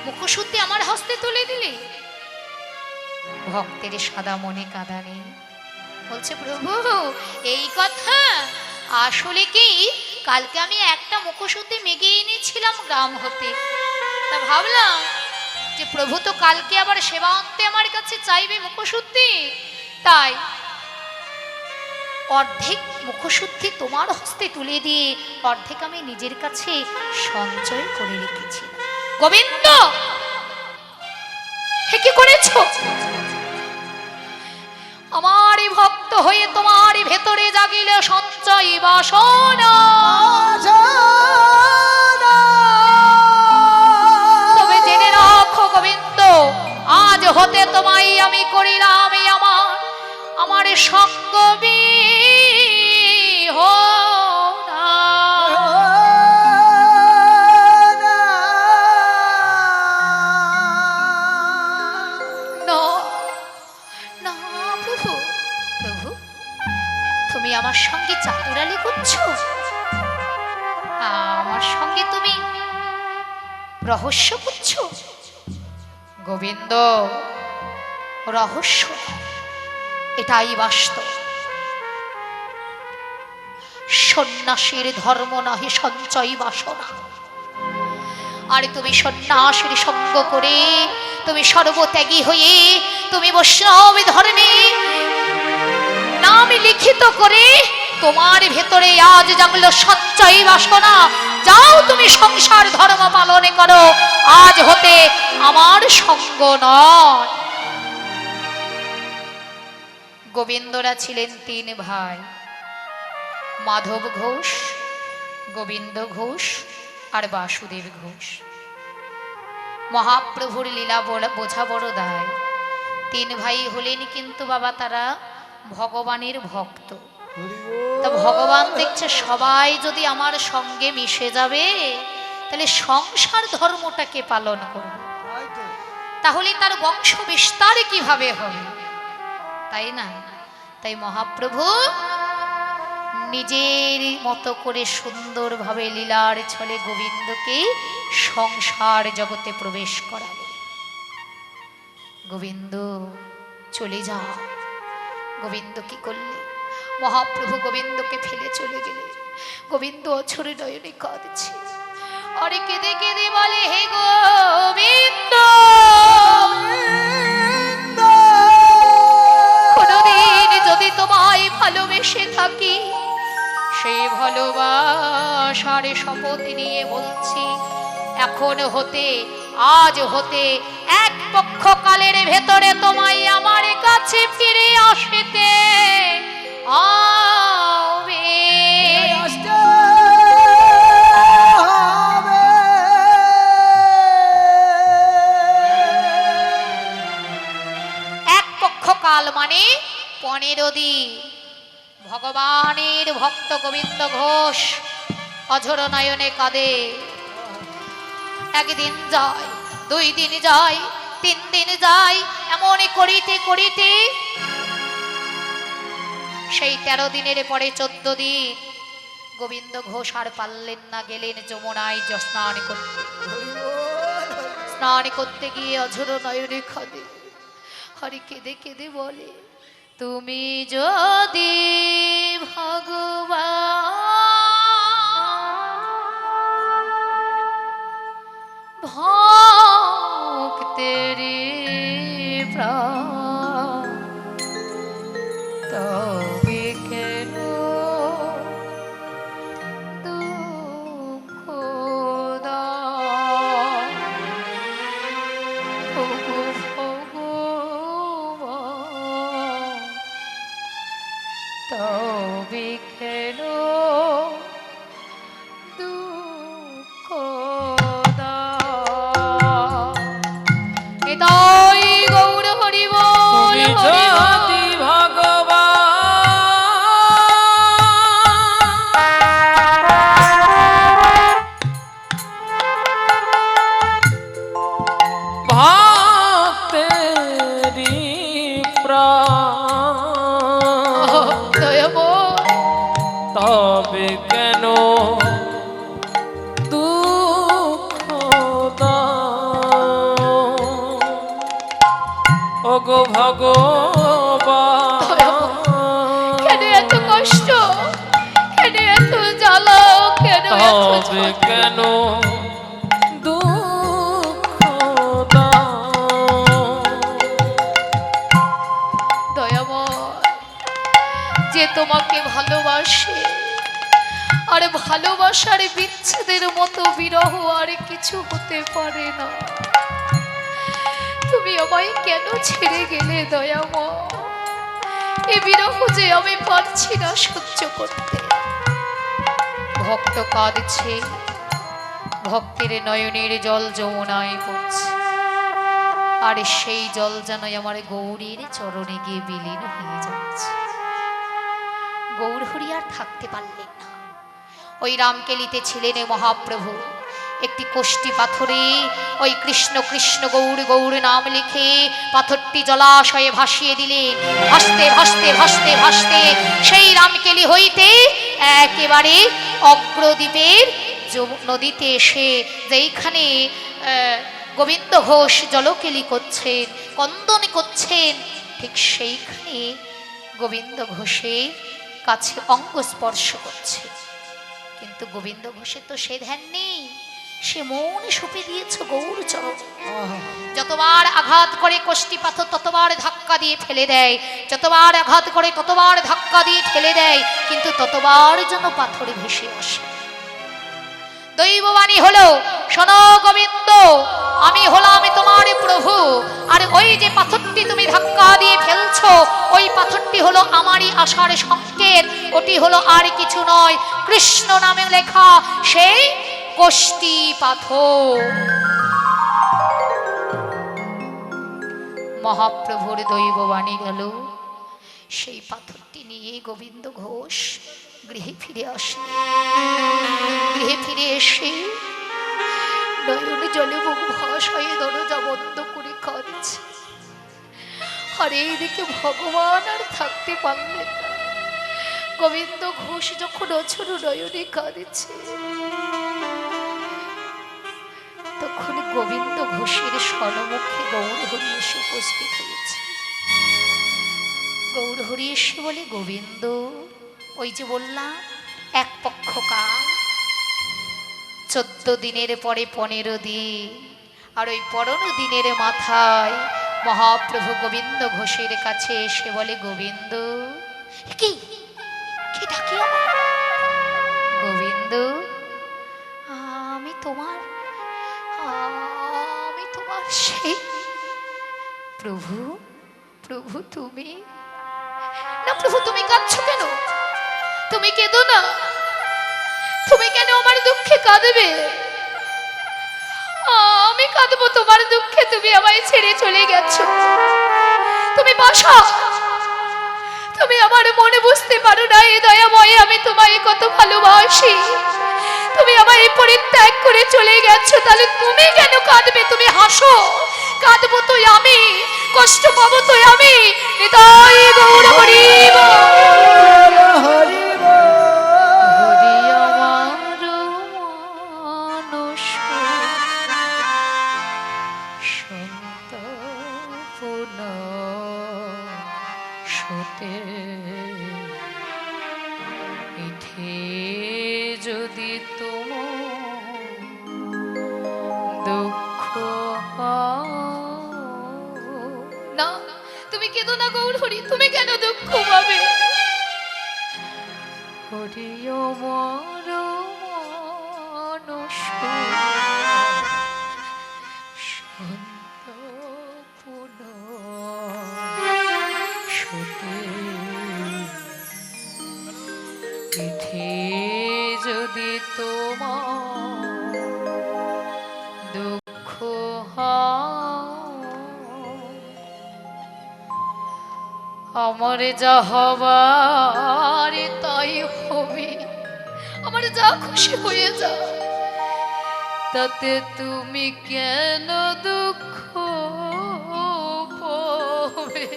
মুখশুদ্ধি আমার হস্তে তুলে দিলে। ভক্তের সাদা মনে কাঁদা নেই, বলছে প্রভু এই কথা, আসলে কি কালকে আমি একটা মুখশুদ্ধি মেঘে এনেছিলাম গ্রাম হতে, তা ভাবলাম যে প্রভু তো কালকে আবার সেবা অন্তে আমার কাছে চাইবে মুখশুদ্ধি, তাই অর্ধেক মুখশুদ্ধি তোমার হস্তে তুলে দিয়ে অর্ধেক আমি নিজের কাছে সঞ্চয় করে রেখেছি। গোবিন্দ হে কি করেছ, আমার ভক্ত হয়ে তোমার ভেতরে জাগিলে সঞ্চয় বাসনা, তবে জেনে রাখো গোবিন্দ, আজ হতে তোমায় আমি করিলাম আমার সঙ্গ আমার সঙ্গে চাতুরালি করছো, আমার সঙ্গে তুমি রহস্য করছো। গোবিন্দ রহস্য, এটাই বাস্তব। সন্ন্যাসীর ধর্ম নহে সঞ্চয় বাসনা, আর তুমি সন্ন্যাসীর সঙ্গ করে, তুমি সর্বত্যাগী হয়ে, তুমি বৈষ্ণব ধর্মে নাম লিখিত করে, তোমার ভেতরে আজ জাগলো সঞ্চয় বাসনা। যাও তুমি সংসার ধর্ম পালন করো, আজ হতে আমার সঙ্গ নয়। গোবিন্দরা ছিলেন তিন ভাই, মাধব ঘোষ, গোবিন্দ ঘোষ আর বাসুদেব ঘোষ। মহাপ্রভুর লীলা বোঝা বড় দায়। তিন ভাই হলেন কিন্তু বাবা তারা ভগবানের ভক্ত। তা ভগবান দেখছে সবাই যদি আমার সঙ্গে মিশে যাবে, তাহলে সংসার ধর্মটাকে পালন করবে, তাহলে তার বংশ বিস্তার কিভাবে হবে, তাই না? তাই মহাপ্রভু নিজের মতো করে সুন্দরভাবে লীলার ছলে গোবিন্দকে সংসার জগতে প্রবেশ করালেন। গোবিন্দ চলে যা। গোবিন্দ কি করলে? মহাপ্রভু গোবিন্দকে ফেলে চলে গেলে। গোবিন্দ অঝরে নয়নে কাঁদছে, আরে কেঁদে কেঁদে বলে, হে গোবিন্দ, কোনদিন যদি তোমায় ভালোবেসে থাকি, সেই ভালোবাসার শপথ নিয়ে বলছি, এখন হতে, আজ হতে, এক পক্ষকালের ভেতরে তোমায় আমার কাছে ফিরে আসতে হবে। কাল মানে 15 দিন ভগবানের ভক্ত গোবিন্দ ঘোষ অঝর নয়নে কাঁদে। একদিন যায়, 2 দিন যায়, 3 দিন যায়, এমন করিতে করিতে সেই 13 দিনের পরে 14 দিন গোবিন্দ ঘোষ আর পারলেন না, গেলেন যমুনায় স্নান করতে। স্নান করতে গিয়ে অঝর নয়নে কাঁদে, হরি কেঁদে কেঁদে বলে, তুমি যদি ভগবান ভক্তের প্রাণ, তবে কেন দুঃখ দাও ওগো ভগবান, তবে কেন দুঃখ দাও। এটাই গৌর হরি বল, তুমি হরি বল। যদি ভক্তেরি প্রাণ, দয়াময়, তবে কেন দুঃখ দাও ওগো ভগবান, কেন এত কষ্ট, কেন এত জ্বালা, কেন এত তবে যন্ত্রণা? কেন দুঃখ দাও। দয়াময়, যে তোমাকে ভালোবাসে আর ভালোবাসার বিচ্ছেদের মতো বিরহ আর কিছু হতে পারে না, তুমি আমায় কেন ছেড়ে গেলে দয়াময়? এ বিরহ যে আমি পারছি না সহ্য করতে। ভক্ত কাঁদছে, ভক্তের নয়নের জল যমুনায় পড়ছে, আর সেই জল যেন আমার গৌরীর চরণে গিয়ে বিলীন হয়ে যাচ্ছে। গৌর হরি আর থাকতে পারলেন না। ওই রামকেলিতে ছিলেন মহাপ্রভু, একটি কোষ্ঠী পাথরে ওই কৃষ্ণ কৃষ্ণ গৌর গৌর নাম লিখে পাথরটি জলাশয়ে ভাসিয়ে দিলেন। ভাসতে ভাসতে ভাসতে ভাসতে সেই রামকেলি হইতে একেবারে অগ্রদ্বীপের নদীতে এসে, যেইখানে গোবিন্দ ঘোষ জলকেলি করছেন, কন্দন করছেন, ঠিক সেইখানে গোবিন্দ ঘোষের কাছে অঙ্গ স্পর্শ করছে। কিন্তু গোবিন্দ ঘোষের তো সে ধ্যান নেই, সে মন সঁপে দিয়েছে গৌর চরণ। যতবার আঘাত করে কোষ্ঠী পাথর ততবার ধাক্কা দিয়ে ফেলে দেয়, যতবার আঘাত করে ততবার ধাক্কা দিয়ে ফেলে দেয়, কিন্তু ততবার যেন পাথরে ভেসে আসে। দৈববাণী হলো, শোনো গোবিন্দ, আমি হলাম তোমার প্রভু, আর ওই যে পাথরটি তুমি ধাক্কা দিয়ে ফেলছো, ওই পাথরটি হলো আমারই আশার সংকেত। ওটি হলো আর কিছু নয়, কৃষ্ণ নামে লেখা সেই কোষ্ঠী পাথর। মহাপ্রভুর দৈববাণী গেল, সেই পাথরটি নিয়ে গোবিন্দ ঘোষ গৃহে ফিরে আসে। গৃহে ফিরে এসে নয়ন জলে মুখ ভাসায় দরজা বন্ধ করে কাঁদছে। আর এইদিকে ভগবান আর থাকতে পারলেন না। গোবিন্দ ঘোষ যখন অঝর নয়নে কাঁদছে, তখন গোবিন্দ ঘোষের স্বর্ণমুখে গৌর হরি এসে উপস্থিত হয়েছে। গৌর হরি এসে বলে, গোবিন্দ, ওই যে বললাম এক পক্ষ কাল, 14 দিনের পরে 15 দিন, আর ওই 15 দিনের মাথায় মহাপ্রভু গোবিন্দ ঘোষের কাছে এসে বলে, গোবিন্দ, কি কি ডাকি আমার? গোবিন্দ, আমি তোমার সেই প্রভু। প্রভু তুমি না, প্রভু তুমি কাঁদছো কেন? তুমি কেঁদো না, তুমি কেন আমার দুঃখে কাঁদবে? আমি কাঁদবো তোমার দুঃখে? তুমি আমায় ছেড়ে চলে গেছো, তুমি ভালোবাসা তুমি আমার মনে বুঝতে পারো না। এই দয়াময়, আমি তোমায় কত ভালোবাসি। তুমি আমায় পরিত্যাগ করে চলে গেছো, তাহলে তুমি কেন কাঁদবে? তুমি হাসো। কাঁদবো তো আমি, কষ্ট পাবো তো আমি। নিতাই গৌর হরি বল। হরি বল। হরি আমার মানস সন্তপন সতে পিঠে যদি তোমার দুঃখ না, তুমি কেঁদো না গৌর হরি, তুমি কেন দুঃখ পাবে? হরি আমার মানস সন্তপন সতে পিঠে যদি তোমার দুঃখ আমার যা হবার তাই হবে, আমার যা খুশি হয়ে যা, তাতে তুমি কেন দুঃখ পাবে?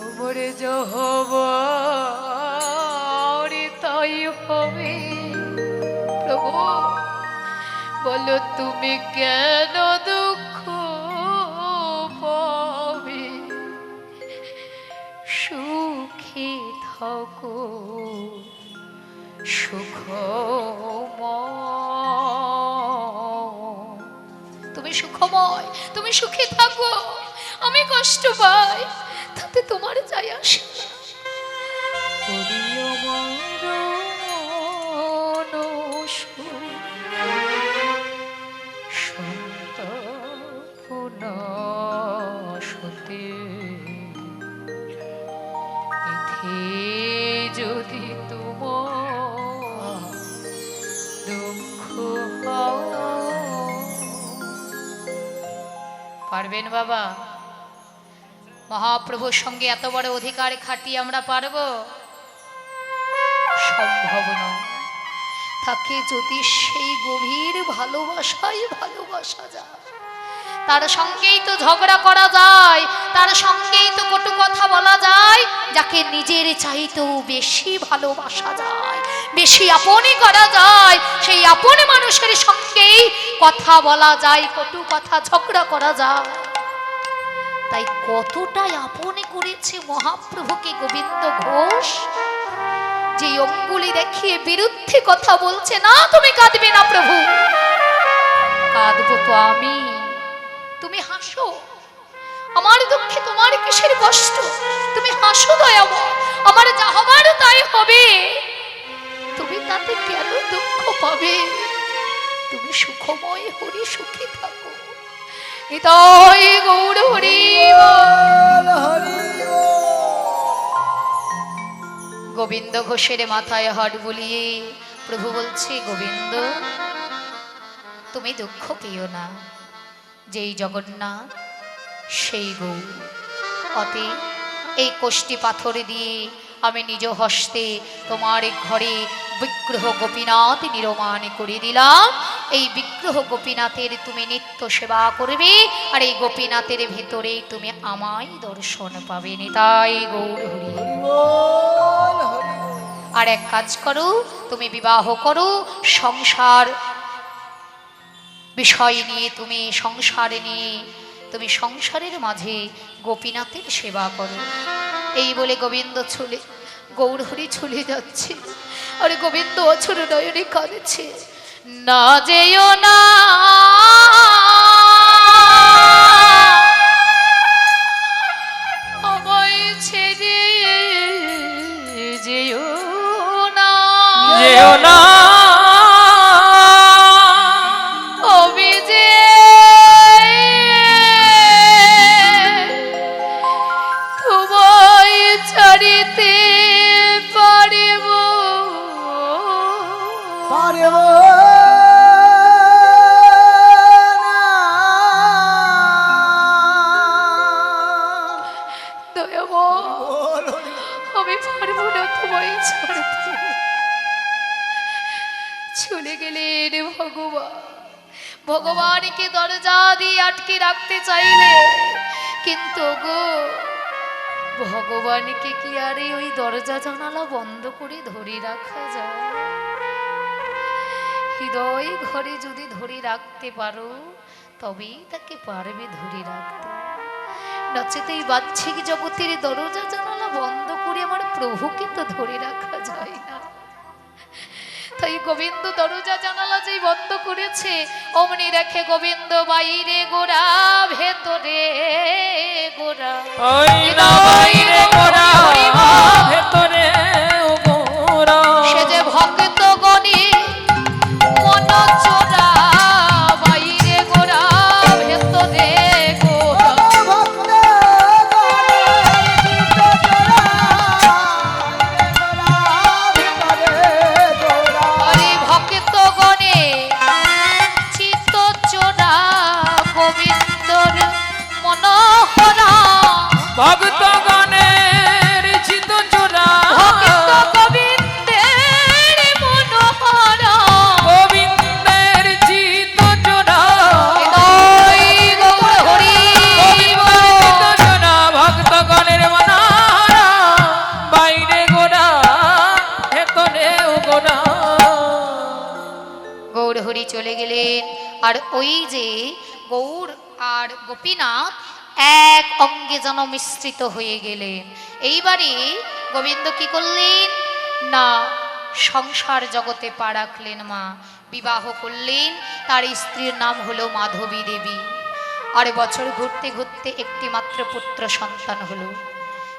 আমার যা হবার তাই হবে, প্রভু বলো তুমি কেন দুঃখ পাবে? সুখে থাকো সুখময়, তুমি সুখময়, তুমি সুখে থাকো, আমি কষ্ট পাই, তাতে তোমার যায় আসে না। হরি আমার মানস সন্তপন সতে পিঠে যদি তোমার দুঃখ পারবেন বাবা? মহাপ্রভুর সঙ্গে এত বড় অধিকার খাটিয়ে আমরা পারবো? সম্ভব নয়। তাকে যদি সেই গভীর ভালোবাসায় ভালোবাসা যায়, তার সঙ্গেই তো ঝগড়া করা যায়, তার সঙ্গেই তো কটু কথা বলা যায়। যাকে নিজের চাইতেও বেশি ভালোবাসা যায়, বেশি আপনই করা যায়, সেই আপন মানুষের সঙ্গেই কথা বলা যায়, কটু কথা ঝগড়া করা যায়। তাই কতটাই আপনে করেছে মহাপ্রভুকে গোবিন্দ ঘোষ, যে অঙ্গুলি দেখিয়ে বিরুদ্ধে কথা বলছে। না, তুমি কাঁদবে না প্রভু, কাঁদবো তো আমি। তুমি হাসো, আমার দুঃখে তোমার কিসের কষ্ট? তুমি হাসো দয়াময়, আমার যা হবার তাই হবে, তুমি তাতে কেন দুঃখ পাবে? তুমি সুখময় হরি, সুখী থাকো। নিতাই গৌর হরি বল। হরি বল। গোবিন্দ ঘোষের মাথায় হাত বুলিয়ে প্রভু বলছে, গোবিন্দ তুমি দুঃখ পেও না, যেই জগন্নাথ সেই গৌর। অতে এই কোষ্ঠী পাথর দিয়ে আমি নিজ হস্তে তোমার ঘরে বিগ্রহ গোপীনাথ নির্মাণ করে দিলাম। এই বিগ্রহ গোপীনাথের তুমি নিত্য সেবা করবে, আর এই গোপীনাথের ভেতরে তুমি আমায় দর্শন পাবে। নিতাই গৌর হরি। আর এক কাজ করো, তুমি বিবাহ করো, সংসার বিষয় নিয়ে তুমি সংসারে নিয়ে তুমি সংসারের মাঝে গোপীনাথের সেবা করো। এই বলে গোবিন্দ গৌরহরি চলে যাচ্ছে, আর গোবিন্দ অছর নয়নে কাঁদছে। না যেও না, আমায় ছেড়ে যেও না, যেও না, ভগবানকে দরজা দিয়ে আটকে রাখতে চাইলে, কিন্তু গো ভগবানকে কি আরে ওই দরজা জানালা বন্ধ করে ধরে রাখা যায়? হৃদয় ঘরে যদি ধরে রাখতে পারো তবেই তাকে পারবে ধরে রাখতে, নচেত এই বাহ্যিক জগতের দরজা জানালা বন্ধ করে আমার প্রভুকে তো ধরে রাখা যায় না। তাই গোবিন্দ দরজা জানালা যেই বন্ধ করেছে, অমনি রেখে গোবিন্দ বাইরে গোরা ভেতরে গোরা, ওই না বাইরে গোরা ভেতরে গোরা, সে যে ভক্ত গণে মন চোরা, বাইরে গোরা ভেতরে গোরা। হরি ভক্ত গণে চিত্ত চোরা, গোবিন্দর মনোহরা, ভক্তগণের চিত্ত চোরা, ভক্ত গোবিন্দের মনোহরা, গোবিন্দের চিত্ত চোরা, হৃদয় গৌর হরি গোবিন্দের চিত্ত চোরা, ভক্তগণের মনোহরা, বাইরে গোরা ভেতরে গোরা। গৌর হরি চলে গেলেন। আর ওই যে গৌর আর গোপীনাথ এক অঙ্গে যেন মিশ্রিত হয়ে গেলেন। এইবারে গোবিন্দ কি করলেন না, সংসার জগতে পা রাখলেন মা, বিবাহ করলেন। তার স্ত্রীর নাম হলো মাধবী দেবী। আর বছর ঘুরতে ঘুরতে একটি মাত্র পুত্র সন্তান হলো।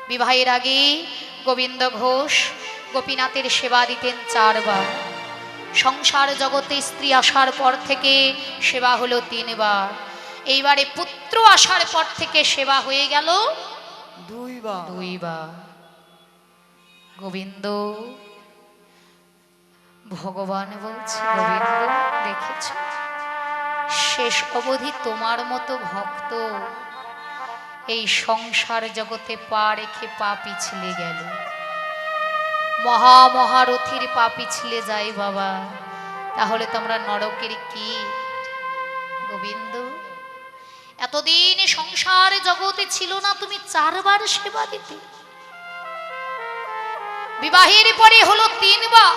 বিবাহের আগে গোবিন্দ ঘোষ গোপীনাথের সেবা দিতেন 4 বার। সংসার জগতে স্ত্রী আসার পর থেকে সেবা হলো 3 বার। এইবারে পুত্র আসার পর থেকে সেবা হয়ে গেল 2 বার। গোবিন্দ ভগবান বলছে, গোবিন্দ দেখেছ, শেষ অবধি তোমার মতো ভক্ত এই সংসার জগতে পা রেখে পা পিছলে গেল। মহামহারথীর পা পিছলে যায় বাবা, তাহলে তোমরা নরকের কি? গোবিন্দ এতদিন সংসার জগতে ছিল না, তুমি 4 বার সেবা দিতে, বিবাহের পরে হলো 3 বার,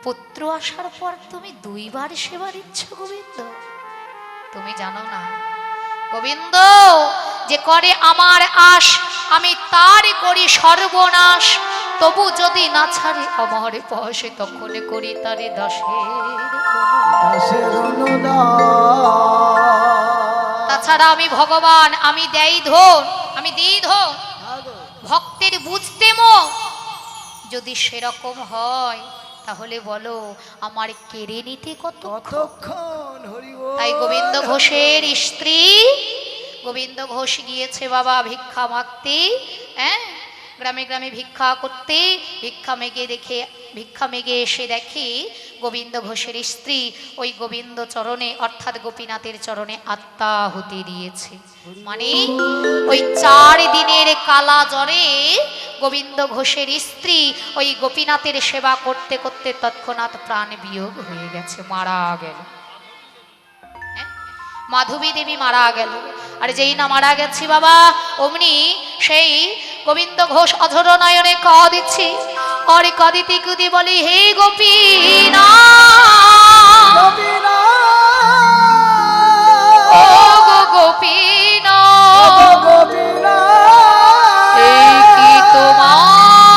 পুত্র আসার পর তুমি 2 বার সেবা দিচ্ছ। গোবিন্দ তুমি জানো না, গোবিন্দ যে করে আমার আশ, আমি তার করি সর্বনাশ, তবু যদি না ছাড়ে আমার পাশে, তখন করি তারে তাছাড়া আমি ভগবান, আমি দেই ধন, আমি দিই ধন, ভক্তের বুঝতে মন। যদি সেরকম হয় তাহলে বলো আমার কেড়ে নিতে কতক্ষণ? তাই গোবিন্দ ঘোষের স্ত্রী গোবিন্দ ঘোষ গিয়েছে বাবা ভিক্ষা মাগতে, গ্রামে গ্রামে ভিক্ষা করতে। ভিক্ষা মেগে এসে দেখে গোবিন্দ ঘোষের স্ত্রী ওই গোবিন্দ চরণে অর্থাৎ গোপীনাথের চরণে আত্মাহুতি দিয়েছে। মানে ওই 4 দিনের কালা জ্বরে গোবিন্দ ঘোষের স্ত্রী ওই গোপীনাথের সেবা করতে করতে তৎক্ষণাৎ প্রাণ বিয়োগ হয়ে গেছে, মারা গেল। মাধবী দেবী মারা গেল। আর যেই না মারা গেছি বাবা, অমনি সেই গোবিন্দ ঘোষ অঝর নয়নে কাঁদিছি। আর কাঁদিতে কুদি বলে, হে গোপীনা, ও গো গোপীনা, এই কি তোমার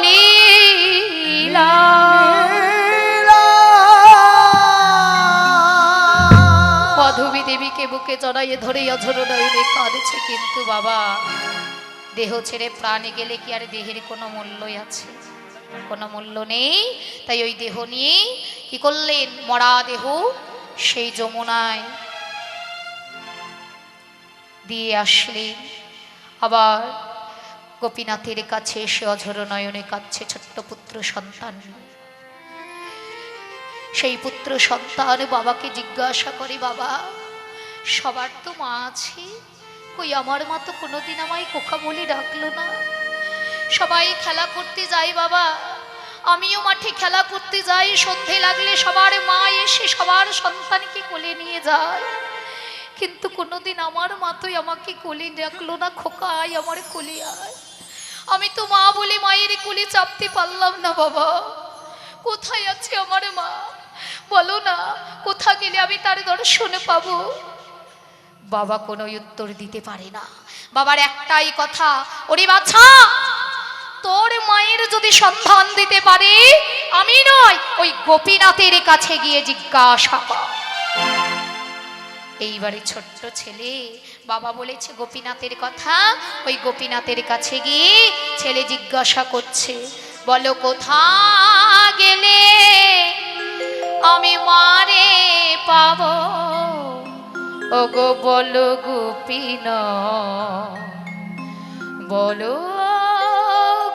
লীলা? মাধবী দেবীকে বুকে জড়াইয়ে ধরে অঝর নয়নে কাঁদেছে। কিন্তু বাবা দেহ ছেড়ে প্রাণে গেলে কি আর দেহের কোনো মূল্যই আছে? কোনো মূল্য নেই। তাই ওই দেহ নিয়ে কি করলেন, মরা দেহ সেই যমুনায় দিয়ে আসলেন। আবার গোপীনাথের কাছে এসে অঝর নয়নে কাঁদছে ছোট্ট পুত্র সন্তান। সেই পুত্র সন্তান বাবাকে জিজ্ঞাসা করে, বাবা সবার তো মা আছে, কই আমার মা তো কোনোদিন আমায় কোকা বলে ডাকলো না। সবাই খেলা করতে যায় বাবা, আমিও মাঠে খেলা করতে যাই, সন্ধে লাগলে সবার মা এসে সবার সন্তানকে কোলে নিয়ে যায়, কিন্তু কোনোদিন আমার মা তো আমাকে কোলে ডাকলো না, খোকাই আমার কোলে আয়। আমি তো মা বলে মায়ের কোলে চাপতে পারলাম না। বাবা কোথায় আছে আমার মা, বলো না, কোথা গেলে আমি তার দর্শন পাবো? বাবা কোনো উত্তর দিতে পারে না। বাবার একটাই কথা, ওরে বাছা, তোর মায়ের যদি সন্ধান দিতে পারে আমি নয়, ওই গোপীনাথের কাছে গিয়ে জিজ্ঞাসা কর। এইবারে ছোট্ট ছেলে, বাবা বলেছে গোপীনাথের কথা, ওই গোপীনাথের কাছে গিয়ে ছেলে জিজ্ঞাসা করছে, বলো কোথা গেলে আমি মারে পাবো? ওগো বলো গোপীনাথ, বলো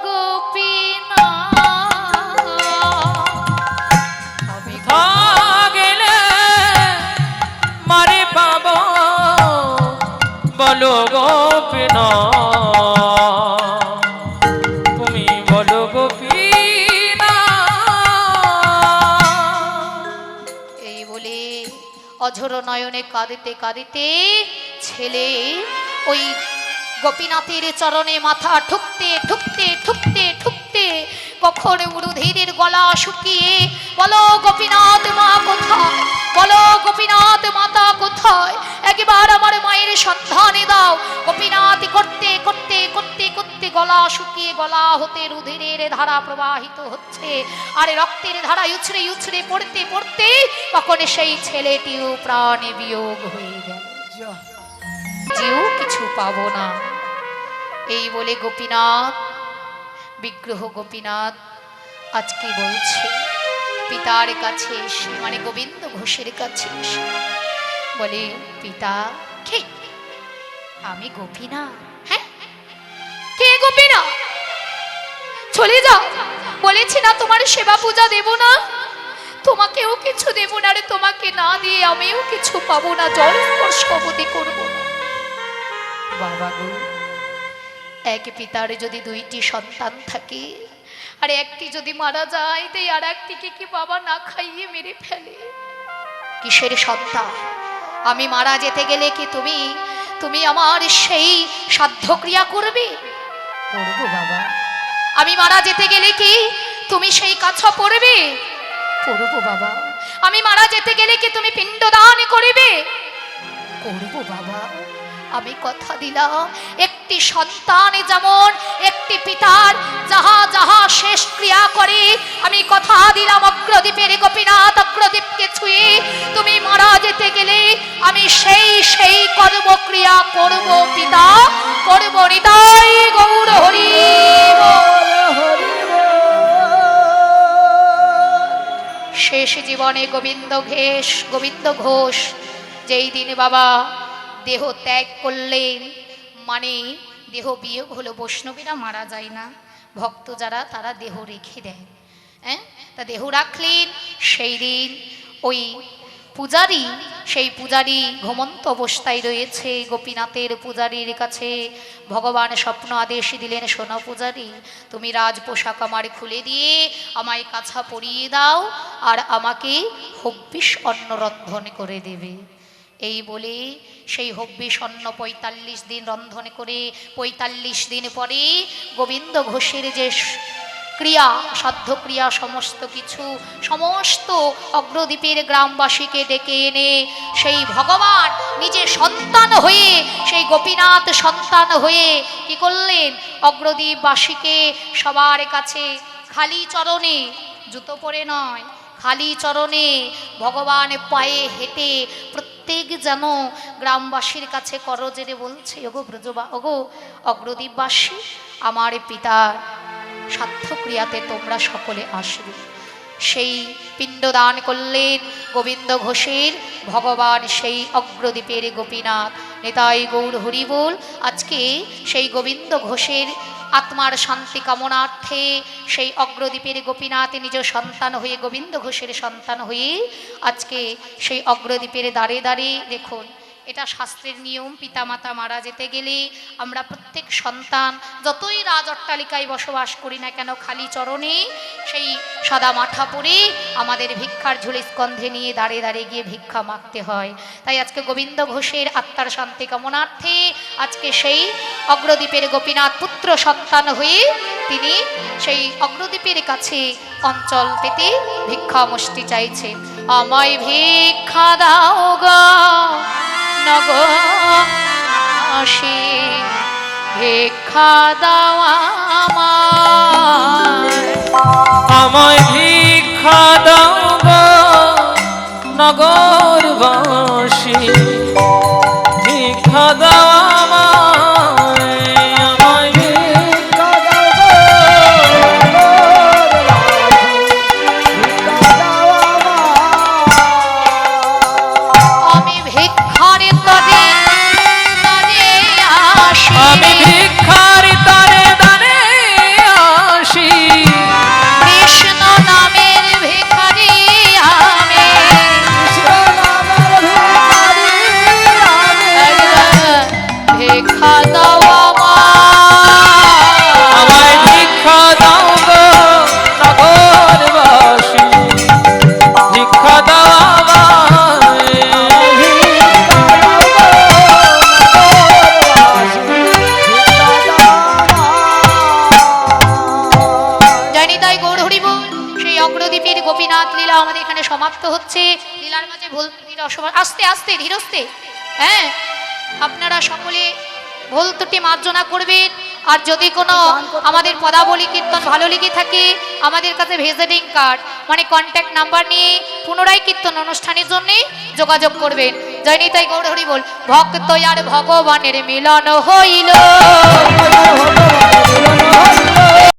গোপীনাথ, আমি গেলে মারে পাবো, বলো গোপীনাথ, তুমি বলো গোপীনাথ। এই বলে অঝোর নয়নে কাঁদিতে কাঁদিতে ছেলে ওই গোপীনাথের চরণে মাথা ঠুকতে ঠুকতে ঠুকতে ঠুকতে কখন উরুধীরের গলা শুকিয়ে, বলো গোপীনাথ মা কোথায়, বলো গোপীনাথ মাতা কোথায়, একবার আমার মায়ের সন্ধানে দাও। গোপীনাথ করতে করতে করতে করতে গলা শুকিয়ে, গলা হতে রুধিরের ধারা প্রবাহিত হচ্ছে, আর রক্তের ধারা উছড়ে উছড়ে পড়তে পড়তে কখন সেই ছেলেটিও প্রাণে বিয়োগ হয়ে গেল, যেও কিছু পাবো না। এই বলে গোপীনাথ, বিগ্রহ গোপীনাথ আজকে বলছে পিতার কাছে এসে, মানে গোবিন্দ ঘোষের কাছে এসে বলে, পিতা কে? আমি গোপীনাথ। হ্যাঁ, কে গোপীনাথ? চলে যাও, বলেছি না তোমার সেবা পূজা দেব না, তোমাকেও কিছু দেব না, রে তোমাকে না দিয়ে আমিও কিছু পাবো না, জল স্পর্শ অবধি করবো না। বাবা গো, এক পিতার যদি দুইটি সন্তান থাকে আর একটি যদি মারা যায়, তাই আর একটিকে কি বাবা না খাইয়ে মেরে ফেলে? কিসের সন্তান? আমি মারা যেতে গেলে কি তুমি তুমি আমার সেই সাধ্যক্রিয়া করবে? করবো বাবা। আমি মারা যেতে গেলে কি তুমি সেই কাছা পড়বে? করবো বাবা। আমি মারা যেতে গেলে কি তুমি পিণ্ডদান করিবে? করবো বাবা। আমি কথা দিলাম, একটি সন্তান যেমন একটি পিতার যাহা যাহা শেষ ক্রিয়া করে, আমি কথা দিলাম অগ্রদ্বীপের গোপীনাথ অগ্রদ্বীপকে ছুঁয়ে তুমি মারা যেতে গেলে আমি সেই সেই কর্মক্রিয়া করব পিতা, করব। নিতাই গৌর হরি বল। শেষ জীবনে গোবিন্দ ঘোষ যেই দিন বাবা দেহ ত্যাগ করলেন, মানে দেহ বিয়োগ হলো, বৈষ্ণবীরা মারা যায় না, ভক্ত যারা তারা দেহ রেখে দেয়, হ্যাঁ, তা দেহ রাখলেন। সেই দিন ওই পূজারী, সেই পূজারী ঘুমন্ত অবস্থায় রয়েছে, গোপীনাথের পূজারীর কাছে ভগবান স্বপ্ন আদেশ দিলেন, শোনো পূজারী, তুমি রাজ পোশাক আমার খুলে দিয়ে আমায় কাছা পরিয়ে দাও আর আমাকে হব্বিষ অন্ন রন্ধন করে দেবে। এই বলে সেই হব্বিষ অন্ন ৪৫ দিন রন্ধন করে ৪৫ দিন পরে গোবিন্দ ঘোষের যে ক্রিয়া, সাধ্য ক্রিয়া, সমস্ত কিছু, সমস্ত অগ্রদ্বীপের গ্রামবাসীকে ডেকে এনে সেই ভগবান নিজে সন্তান হয়ে, সেই গোপীনাথ সন্তান হয়ে কি করলেন, অগ্রদ্বীপবাসীকে সবার কাছে খালি চরণে, জুতো পরে নয়, খালি চরণে ভগবান পায়ে হেঁটে প্রত্যেক যেন গ্রামবাসীর কাছে করজেরে বলছে, ওগো ব্রজবা, ওগো অগ্রদ্বীপবাসী, আমার পিতার সাধ্যক্রিয়াতে তোমরা সকলে আসবে। সেই পিণ্ডদান করলেন গোবিন্দ ঘোষের ভগবান, সেই অগ্রদ্বীপের গোপীনাথ। নিতাই গৌর হরি বল। আজকে সেই গোবিন্দ ঘোষের আত্মার শান্তি কামনার্থে সেই অগ্রদ্বীপের গোপীনাথ নিজ সন্তান হয়ে, গোবিন্দ ঘোষের সন্তান হয়ে আজকে সেই অগ্রদ্বীপের দ্বারে দ্বারে দেখুন এটা শাস্ত্রের নিয়ম। পিতামাতা মারা যেতে গেলে আমরা প্রত্যেক সন্তান যতই রাজ অট্টালিকায় বসবাস করি না কেন, খালি চরণে সেই সাদা মাঠা পরে আমাদের ভিক্ষার ঝুলি স্কন্ধে নিয়ে দাঁড়িয়ে দাঁড়িয়ে গিয়ে ভিক্ষা মাগতে হয়। তাই আজকে গোবিন্দ ঘোষের আত্মার শান্তি কামনার্থে আজকে সেই অগ্রদ্বীপের গোপীনাথ পুত্র সন্তান হয়ে তিনি সেই অগ্রদ্বীপের কাছে অঞ্চল পেতে ভিক্ষা মুষ্টি চাইছে। আমায় ভিক্ষা দাও গো নগরবাসী, ভিক্ষা দাও আমায় ভিক্ষা দাও গো নগরবাসী, ভিক্ষা দাও আমায়, আমায় ভিক্ষা দাও গো নগরবাসী, ভিক্ষা দাও আমায়। আমি ভিক্ষার তরে তরে আসি, আমি ভিক্ষার তরে তরে আসি, কৃষ্ণ নামের ভিখারি আমি, কৃষ্ণ নামের ভিখারি আমি। ভিক্ষা দাও আমায় ভিক্ষা দাও গো নগরবাসী, ভিক্ষা দাও আমায়। জানি তাই গৌর হরি বল। সেই অগ্রদ্বীপের গোপীনাথ লীলা আমাদের এখানে সমাপ্ত হচ্ছে। লীলার মাঝে ভুল ত্রুটির আস্তে আস্তে ধীরস্তে, হ্যাঁ, আপনারা সকলে ভুল ত্রুটি মার্জনা করবেন। আর যদি কোনো আমাদের পদাবলী কীর্তন ভালো লেগে থাকে আমাদের কাছে ভিজিটিং কার্ড মানে কন্ট্যাক্ট নাম্বার নিয়ে পুনরায় কীর্তন অনুষ্ঠানের জন্য যোগাযোগ করবেন। জয় নিতাই গৌর হরি বল। ভক্ত আর ভগবানের মিলন হইল।